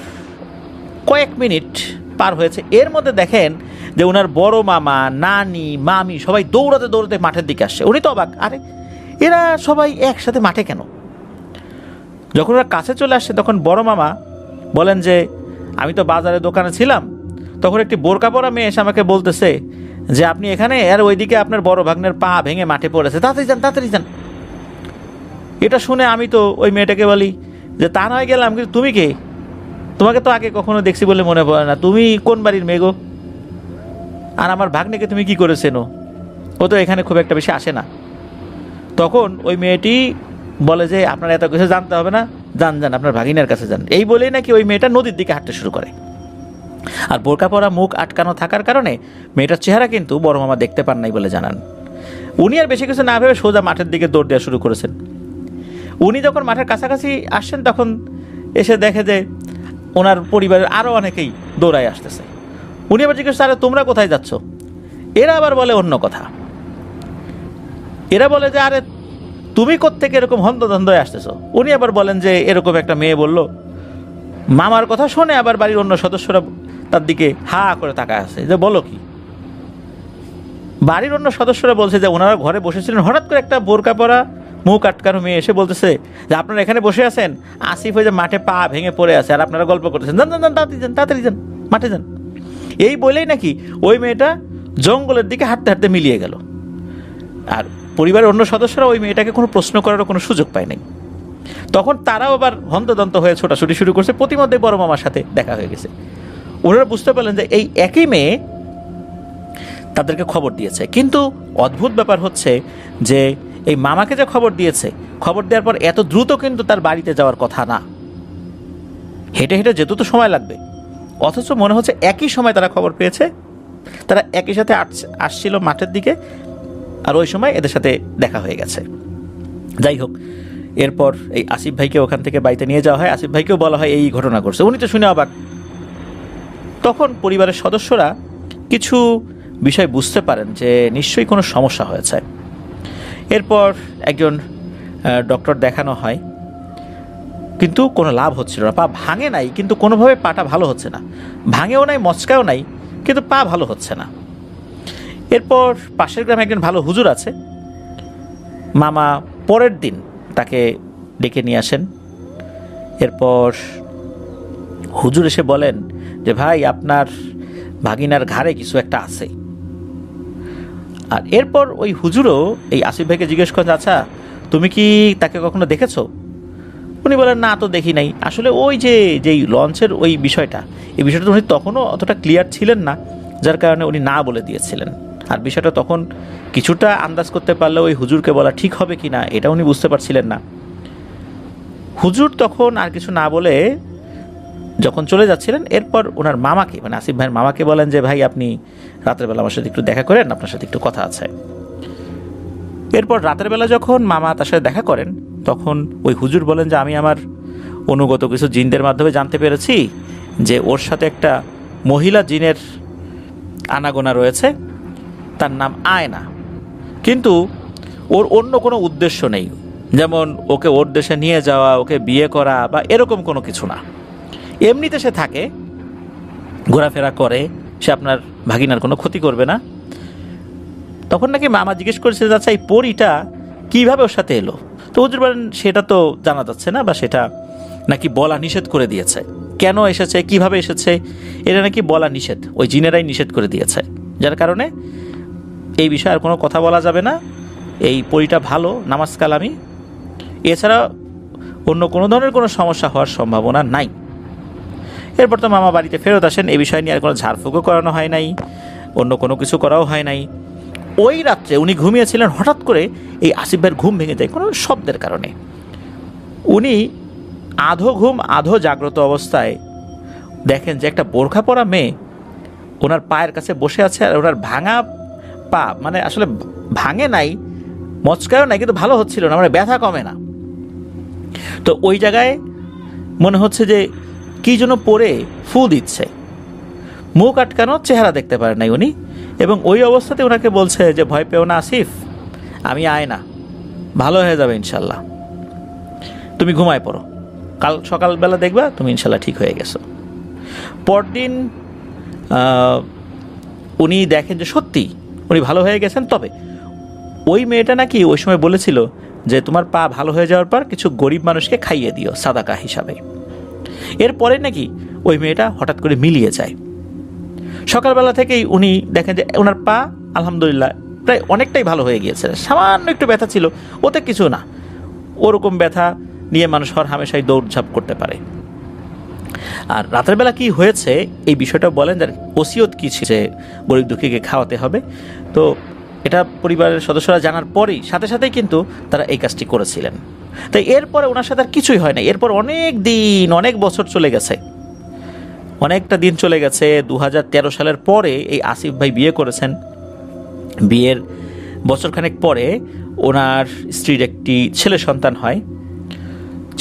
কয়েক মিনিট পার হয়েছে, এর মধ্যে দেখেন যে ওনার বড় মামা, নানি, মামি সবাই দৌড়াতে দৌড়াতে মাঠের দিকে আসছে। উনি তো অবাক, আরে এরা সবাই একসাথে মাঠে কেন? যখন ওরা কাছে চলে আসছে তখন বড় মামা বলেন যে আমি তো বাজারে দোকানে ছিলাম, তখন একটি বোরকা পরা মেয়ে এসে আমাকে বলতেছে যে আপনি এখানে, আর ওইদিকে আপনার বড় ভাগ্নের পা ভেঙে মাঠে পড়েছে, তাড়াতাড়ি যান, তাড়াতাড়ি যান। এটা শুনে আমি তো ওই মেয়েটাকে বলি যে তা নয় গেলাম, কিন্তু তুমি কে? তোমাকে তো আগে কখনো দেখছি বলে মনে পড়ে না, তুমি কোন বাড়ির মেয়ে গো? আর আমার ভাগ্নেকে তুমি কি করেছেন? ও তো এখানে খুব একটা বেশি আসে না। তখন ওই মেয়েটি বলে যে আপনার এত কিছু জানতে হবে না, যান যান আপনার ভাগিনার কাছে যান। এই বলেই নাকি ওই মেয়েটা নদীর দিকে হাঁটতে শুরু করে। আর বোরকা পরা, মুখ আটকানো থাকার কারণে মেয়েটার চেহারা কিন্তু বড় মামা দেখতে পান নাই বলে জানান। উনি আর বেশি কিছু না ভেবে সোজা মাঠের দিকে দৌড় দেওয়া শুরু করেছেন। উনি যখন মাঠের কাছাকাছি আসছেন তখন এসে দেখে যে ওনার পরিবারের আরও অনেকেই দৌড়ায় আসতেছে। উনি আবার জিজ্ঞেস আরে তোমরা কোথায় যাচ্ছ? এরা আবার বলে অন্য কথা। এরা বলে যে আরে তুমি কোত্থেকে এরকম হন্তদন্ত হয়ে আসতেছ? উনি আবার বলেন যে এরকম একটা মেয়ে বলল। মামার কথা শুনে আবার বাড়ির অন্য সদস্যরা তার দিকে হা করে তাকায় আছে যে বলো কি? বাড়ির অন্য সদস্যরা বলছে যে ওনারা ঘরে বসেছিলেন, হঠাৎ করে একটা বোরকা পরা, মুখ আটকানো মেয়ে এসে বলতেছে যে আপনারা এখানে বসে আছেন, আসিফ হয়ে যে মাঠে পা ভেঙে পড়ে আছে আর আপনারা গল্প করতেছেন, যান যান যান, তাড়াতাড়ি যান, তাড়াতাড়ি যান, মাঠে যান। এই বলেই নাকি ওই মেয়েটা জঙ্গলের দিকে হাঁটতে হাঁটতে মিলিয়ে গেল। আর পরিবারের অন্য সদস্যরা ওই মেয়েটাকে কোনো প্রশ্ন করারও কোনো সুযোগ পায় নাই। তখন তারাও আবার হন্তদন্ত হয়ে ছোটাছুটি শুরু করছে। প্রতিমধ্যে বড় মামার সাথে দেখা হয়ে গেছে। ওনারা বুঝতে পারলেন যে এই একই মেয়ে তাদেরকে খবর দিয়েছে। কিন্তু অদ্ভুত ব্যাপার হচ্ছে যে এই মামাকে যে খবর দিয়েছে, খবর দেওয়ার পর এত দ্রুত কিন্তু তার বাড়িতে যাওয়ার কথা না, হেঁটে হেঁটে যেতে তো সময় লাগবে। অথচ মনে হচ্ছে একই সময় তারা খবর পেয়েছে, তারা একই সাথে আসছিল মাঠের দিকে, আর ওই সময় এদের সাথে দেখা হয়ে গেছে। যাই হোক, এরপর এই আসিফ ভাইকে ওখান থেকে বাড়িতে নিয়ে যাওয়া হয়। আসিফ ভাইকেও বলা হয় এই ঘটনা করছে। উনি তো শুনে অবাক। তখন পরিবারের সদস্যরা কিছু বিষয় বুঝতে পারেন যে নিশ্চয়ই কোনো সমস্যা হয়েছে। এরপর একজন ডক্টর দেখানো হয়, কিন্তু কোনো লাভ হচ্ছিল না। পা ভাঙে নাই, কিন্তু কোনোভাবে পাটা ভালো হচ্ছে না। ভাঙেও নাই, মচকাও নাই, কিন্তু পা ভালো হচ্ছে না। এরপর পাশের গ্রামে একজন ভালো হুজুর আছে। মামা পরের দিন তাকে ডেকে নিয়ে আসেন। এরপর হুজুর এসে বলেন যে ভাই আপনার ভাগিনার ঘাড়ে কিছু একটা আছে। আর এরপর ওই হুজুরও এই আসিফ ভাইকে জিজ্ঞেস করেন, আচ্ছা তুমি কি তাকে কখনো দেখেছো? উনি বলেন, না তো দেখি নাই। আসলে ওই যেই লঞ্চের ওই বিষয়টা, এই বিষয়টা উনি তখনও অতটা ক্লিয়ার ছিলেন না, যার কারণে উনি না বলে দিয়েছিলেন। আর বিষয়টা তখন কিছুটা আন্দাজ করতে পারলে ওই হুজুরকে বলা ঠিক হবে কি না এটা উনি বুঝতে পারছিলেন না। হুজুর তখন আর কিছু না বলে যখন চলে যাচ্ছিলেন, এরপর ওনার মামাকে, মানে আসিফ ভাইয়ের মামাকে বলেন যে, ভাই আপনি রাতের বেলা আমার সাথে একটু দেখা করেন, আপনার সাথে একটু কথা আছে। এরপর রাতের বেলা যখন মামা তার সাথে দেখা করেন, তখন ওই হুজুর বলেন যে, আমি আমার অনুগত কিছু জিনদের মাধ্যমে জানতে পেরেছি যে ওর সাথে একটা মহিলা জিনের আনাগোনা রয়েছে, তার নাম আয়না। কিন্তু ওর অন্য কোনো উদ্দেশ্য নেই, যেমন ওকে ওর দেশে নিয়ে যাওয়া, ওকে বিয়ে করা বা এরকম কোনো কিছু না। এমনিতে সে থাকে, ঘোরাফেরা করে, সে আপনার ভাগিনার কোনো ক্ষতি করবে না। তখন নাকি মামা জিজ্ঞেস করেছে, আচ্ছা এই পরীটা কীভাবে ওর সাথে এলো? তো হুজুর বলেন, সেটা তো জানা যাচ্ছে না, বা সেটা নাকি বলা নিষেধ করে দিয়েছে। কেন এসেছে, কিভাবে এসেছে, এটা নাকি বলা নিষেধ, ওই জিনেরাই নিষেধ করে দিয়েছে, যার কারণে এই বিষয়ে আর কোনো কথা বলা যাবে না। এই পরীটা ভালো, নামাজ কালামি, এছাড়া অন্য কোনো ধরনের কোনো সমস্যা হওয়ার সম্ভাবনা নাই। এরপর তো মামা বাড়িতে ফেরত আসেন, এই বিষয় নিয়ে আর কোনো ঝাড়ফুঁকও করানো হয় নাই, অন্য কোনো কিছু করাও হয় নাই। ওই রাত্রে উনি ঘুমিয়েছিলেন, হঠাৎ করে এই আসিফ ভাইয়ের ঘুম ভেঙে যায় কোনো শব্দের কারণে। উনি আধো ঘুম আধো জাগ্রত অবস্থায় দেখেন যে একটা বোরখা পরা মেয়ে ওনার পায়ের কাছে বসে আছে, আর ওনার ভাঙা পা, মানে আসলে ভাঙে নাই, মচকায়ও নাই, কিন্তু ভালো হচ্ছিল না, মানে ব্যথা কমে না। তো ওই জায়গায় মনে হচ্ছে যে কি যেন পরে ফু দিচ্ছে, মুখ আটকানো, চেহারা দেখতে পারেন নাই উনি। এবং ওই অবস্থাতে ওনাকে বলছে যে, ভয় পেও না আসিফ, আমি আয়না, ভালো হয়ে যাবে ইনশাল্লাহ, তুমি ঘুমায় পড়ো, কাল সকালবেলা দেখবা তুমি ইনশাল্লাহ ঠিক হয়ে গেছো। পরদিন উনি দেখেন যে সত্যি উনি ভালো হয়ে গেছেন। তবে ওই মেয়েটা নাকি ওই সময় বলেছিল যে, তোমার পা ভালো হয়ে যাওয়ার পর কিছু গরিব মানুষকে খাইয়ে দিও সাদাকা হিসাবে। এরপরে নাকি ওই মেয়েটা হঠাৎ করে মিলিয়ে যায়। সকালবেলা থেকেই উনি দেখেন যে ওনার পা আলহামদুলিল্লাহ প্রায় অনেকটাই ভালো হয়ে গিয়েছে, সামান্য একটু ব্যথা ছিল, ওতে কিছু না। ওরকম ব্যথা নিয়ে মানুষ হর হামেশাই দৌড়ঝাঁপ করতে পারে। আর রাতের বেলা কি হয়েছে এই বিষয়টা বলেন, যার ওসিয়ত কী ছিল যে গরিব দুঃখীকে খাওয়াতে হবে। তো এটা পরিবারের সদস্যরা জানার পরেই সাথে সাথেই কিন্তু তারা এই কাজটি করেছিলেন। তাই এরপরে ওনার সাথে আর কিছুই হয় না। এরপর অনেক দিন, অনেক বছর চলে গেছে, অনেকটা দিন চলে গেছে। 2013 সালের পরে এই আসিফ ভাই বিয়ে করেছেন। বিয়ের বছরখানেক পরে ওনার স্ত্রীর একটি ছেলে সন্তান হয়।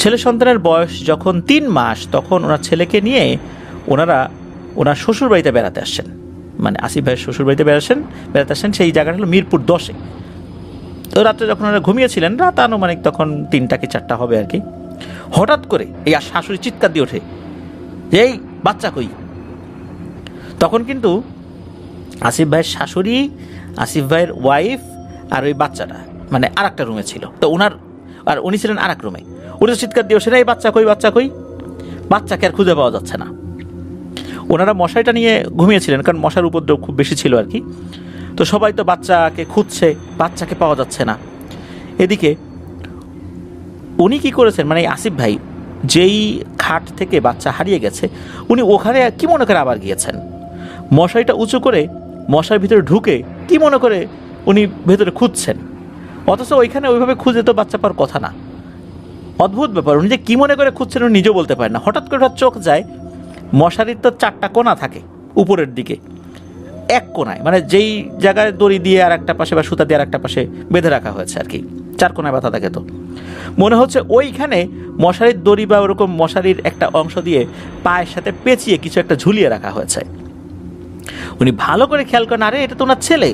ছেলে সন্তানের বয়স যখন 3 মাস, তখন ওনার ছেলেকে নিয়ে ওনার শ্বশুরবাড়িতে বেড়াতে আসছেন। মানে আসিফ ভাইয়ের শ্বশুরবাড়িতে বেড়াতে আসছেন, সেই জায়গাটা হলো মিরপুর 10-এ। তো রাত্রে যখন ওনারা ঘুমিয়েছিলেন, রাত আনুমানিক তখন 3টা কি 4টা হবে আর কি, হঠাৎ করে এই শাশুড়ি চিৎকার দিয়ে ওঠে যে, এই বাচ্চা কই? তখন কিন্তু আসিফ ভাইয়ের শাশুড়ি, আসিফ ভাইয়ের ওয়াইফ আর ওই বাচ্চাটা মানে আর একটা রুমে ছিল। তো উনি ছিলেন আর এক রুমে। উনি তো চিৎকার দিয়ে ওঠে, এই বাচ্চা কই, বাচ্চা কই? বাচ্চাকে আর খুঁজে পাওয়া যাচ্ছে না। ওনারা মশারিটা নিয়ে ঘুমিয়েছিলেন, কারণ মশার উপদ্রব খুব বেশি ছিল আর কি। তো সবাই তো বাচ্চাকে খুঁজছে, বাচ্চাকে পাওয়া যাচ্ছে না। এদিকে উনি কি করেছেন, মানে আসিফ ভাই যেই খাট থেকে বাচ্চা হারিয়ে গেছে, উনি ওখানে কি মনে করে আবার গিয়েছেন, মশারিটা উঁচু করে মশার ভিতরে ঢুকে কি মনে করে উনি ভেতরে খুঁজছেন। অথচ ওইখানে ওইভাবে খুঁজে তো বাচ্চা পাওয়ার কথা না। অদ্ভুত ব্যাপার, উনি যে কী মনে করে খুঁজছেন উনি নিজেও বলতে পারেন না। হঠাৎ করে চোখ যায়, মশারির তো 4টা কোণা থাকে উপরের দিকে, এক কোণায় মানে যেই জায়গায় দড়ি দিয়ে আর একটা পাশে বা সুতা দিয়ে আর একটা পাশে বেঁধে রাখা হয়েছে আর কি, 4 কোণায় বাঁধা থাকে। তো মনে হচ্ছে ওইখানে মশারির দড়ি বা ওরকম মশারির একটা অংশ দিয়ে পায়ের সাথে পেঁচিয়ে কিছু একটা ঝুলিয়ে রাখা হয়েছে। উনি ভালো করে খেয়াল করেন, আরে এটা তো ওনার ছেলে।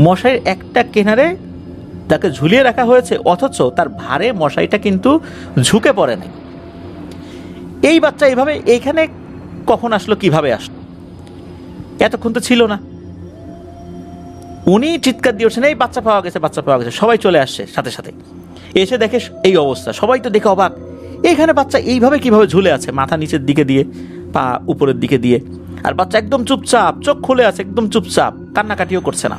মশারির একটা কিনারে তাকে ঝুলিয়ে রাখা হয়েছে, অথচ তার ভারে মশারিটা কিন্তু ঝুঁকে পড়ে নাই। এই বাচ্চা এইভাবে এইখানে কখন আসলো, কিভাবে আসলো? এতক্ষণ তো ছিল না। উনি চিৎকার দিয়ে উঠছেন, এই বাচ্চা পাওয়া গেছে, বাচ্চা পাওয়া গেছে। সবাই চলে আসছে সাথে সাথে, এসে দেখে এই অবস্থা। সবাই তো দেখে অবাক, এইখানে বাচ্চা এইভাবে কিভাবে ঝুলে আছে, মাথা নিচের দিকে দিয়ে, পা উপরের দিকে দিয়ে। আর বাচ্চা একদম চুপচাপ, চোখ খুলে আছে, একদম চুপচাপ, কান্নাকাটিও করছে না।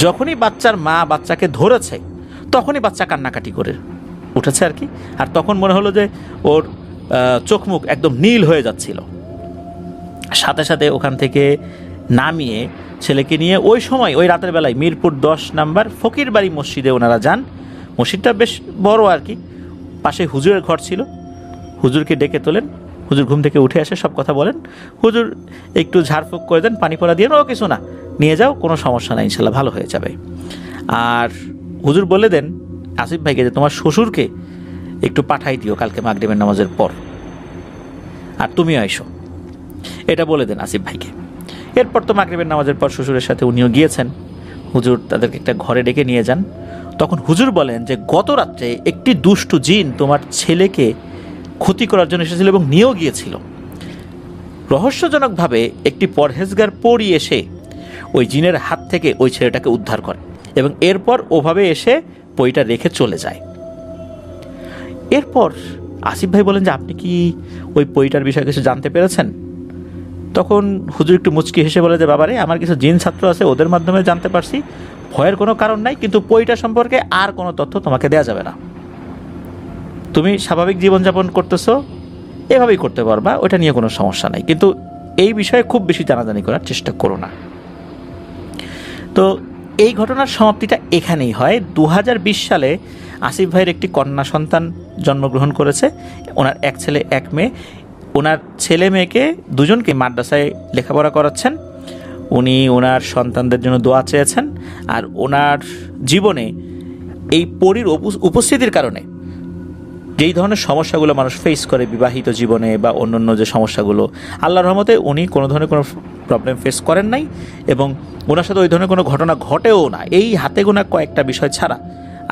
যখনই বাচ্চার মা বাচ্চাকে ধরেছে তখনই বাচ্চা কান্নাকাটি করে উঠেছে আর কি। আর তখন মনে হলো যে ওর চোখ মুখ একদম নীল হয়ে যাচ্ছিল। সাথে সাথে ওখান থেকে নামিয়ে ছেলেকে নিয়ে ওই সময় ওই রাতের বেলায় মিরপুর 10 নম্বর ফকির বাড়ি মসজিদে ওনারা যান। মসজিদটা বেশ বড় আর কি, পাশে হুজুরের ঘর ছিল। হুজুরকে ডেকে তোলেন, হুজুর ঘুম থেকে উঠে আসে, সব কথা বলেন। হুজুর একটু ঝাড়ফুঁক করে দেন, পানি পড়া দিয়ে, ও কিছু না, নিয়ে যাও, কোনো সমস্যা নাই, ইনশাল্লাহ ভালো হয়ে যাবে। আর হুজুর বলে দেন আসিফ ভাইকে যে তোমার শ্বশুরকে একটু পাঠাই দিও কালকে মাগরিবের নামাজের পর, আর তুমিও আইসো, এটা বলে দেন আসিফ ভাইকে। এরপর তো মাগরিবের নামাজের পর শ্বশুরের সাথে উনিও গিয়েছেন। হুজুর তাদেরকে একটা ঘরে ডেকে নিয়ে যান। তখন হুজুর বলেন যে গত রাত্রে একটি দুষ্টু জিন তোমার ছেলেকে ক্ষতি করার জন্য এসেছিল এবং নিয়েও গিয়েছিল। রহস্যজনকভাবে একটি পরহেজগার পরী এসে ওই জিনের হাত থেকে ওই ছেলেটাকে উদ্ধার করে এবং এরপর ওভাবে এসে পইটা রেখে চলে যায়। এরপর আসিফ ভাই বলেন যে আপনি কি ওই পইটার বিষয়ে কিছু জানতে পেরেছেন? তখন হুজুর একটু মুচকি হেসে বলে যে বাবারে, আমার কিছু জিন ছাত্র আছে, ওদের মাধ্যমে জানতে পারছি, ভয়ের কোনো কারণ নাই, কিন্তু পইটা সম্পর্কে আর কোনো তথ্য তোমাকে দেয়া যাবে না। তুমি স্বাভাবিক জীবনযাপন করতেছো, এভাবেই করতে পারবা, ওটা নিয়ে কোনো সমস্যা নাই, কিন্তু এই বিষয়ে খুব বেশি জানাজানি করার চেষ্টা করো না। তো এই ঘটনার সমাপ্তিটা এখানেই হয়। 2020 সালে আসিফ ভাইয়ের একটি কন্যা সন্তান জন্মগ্রহণ করেছে। ওনার এক ছেলে এক মেয়ে। ওনার ছেলে মেয়েকে দুজনকে মাদ্রাসায় লেখাপড়া করাচ্ছেন। উনি ওনার সন্তানদের জন্য দোয়া চেয়েছেন। আর ওনার জীবনে এই পরীর উপস্থিতির কারণে যেই ধরনের সমস্যাগুলো মানুষ ফেস করে বিবাহিত জীবনে বা অন্যান্য যে সমস্যাগুলো, আল্লাহর রহমতে উনি কোনো ধরনের কোনো প্রবলেম ফেস করেন নাই এবং ওনার সাথে ওই ধরনের কোনো ঘটনা ঘটেও না। এই হাতে গোনা কয়েকটা বিষয় ছাড়া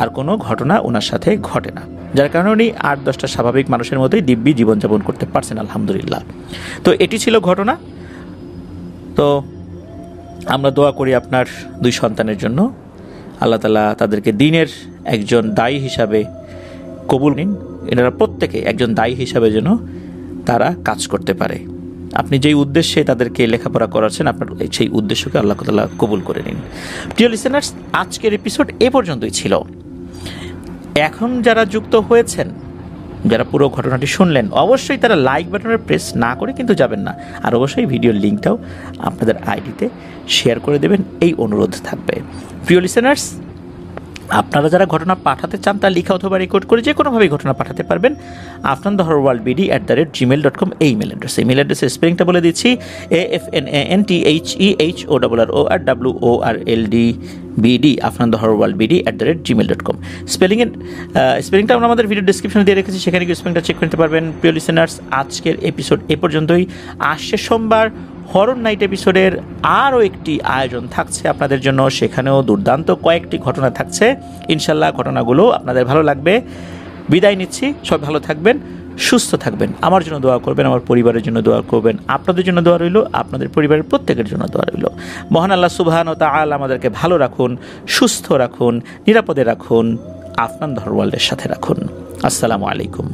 আর কোনো ঘটনা ওনার সাথে ঘটে না, যার কারণে উনি 8-10টা স্বাভাবিক মানুষের মতোই দিব্যি জীবনযাপন করতে পারছেন, আলহামদুলিল্লাহ। তো এটি ছিল ঘটনা। তো আমরা দোয়া করি আপনার 2 সন্তানের জন্য, আল্লাহ তাআলা তাদেরকে দ্বীনের একজন দায়ী হিসাবে কবুল নিন। এনারা প্রত্যেকে একজন দায়ী হিসাবে যেন তারা কাজ করতে পারে। আপনি যেই উদ্দেশ্যে তাদেরকে লেখাপড়া করাচ্ছেন, আপনার সেই উদ্দেশ্যকে আল্লাহ তাআলা কবুল করে নিন। প্রিয় লিসেনার্স, আজকের এপিসোড এ পর্যন্তই ছিল। এখন যারা যুক্ত হয়েছেন, যারা পুরো ঘটনাটি শুনলেন, অবশ্যই তারা লাইক বাটনের প্রেস না করে কিন্তু যাবেন না, আর অবশ্যই ভিডিওর লিঙ্কটাও আপনাদের আইডিতে শেয়ার করে দেবেন, এই অনুরোধ থাকবে। প্রিয় লিসেনার্স, আপনারা যারা ঘটনা পাঠাতে চান তা লিখা অথবা রেকর্ড করে যে কোনোভাবেই ঘটনা পাঠাতে পারবেন afnanthehorrorbd@gmail.com এই ইমেল অ্যাড্রেসে। ইমেল অ্যাড্রেসের স্পেলিংটা বলে দিচ্ছি, AFNANTHEHORRORWORLDBD afnanthehorrorbd@gmail.com। স্পেলিংটা আমরা আমাদের ভিডিও ডেসক্রিপশনে দিয়ে রেখেছি, সেখানে গিয়ে স্পেলিংটা চেক করতে পারবেন। প্রিয় লিসেনার্স, আজকের এপিসোড এ পর্যন্তই। আসছে সোমবার হরর নাইট এপিসোডের আরও একটি আয়োজন থাকছে আপনাদের জন্য, সেখানেও দুর্দান্ত কয়েকটি ঘটনা থাকছে। ইনশাল্লাহ ঘটনাগুলো আপনাদের ভালো লাগবে। বিদায় নিচ্ছি, সব ভালো থাকবেন, সুস্থ থাকবেন, আমার জন্য দোয়া করবেন, আমার পরিবারের জন্য দোয়া করবেন, আপনাদের জন্য দোয়া রইল, আপনাদের পরিবারের প্রত্যেকের জন্য দোয়া রইল। মহান আল্লাহ সুবহানাহু ওয়া তাআলা আমাদেরকে ভালো রাখুন, সুস্থ রাখুন, নিরাপদে রাখুন, আফনান দ্য ওয়ার্ল্ডের সাথে রাখুন। আসসালামু আলাইকুম।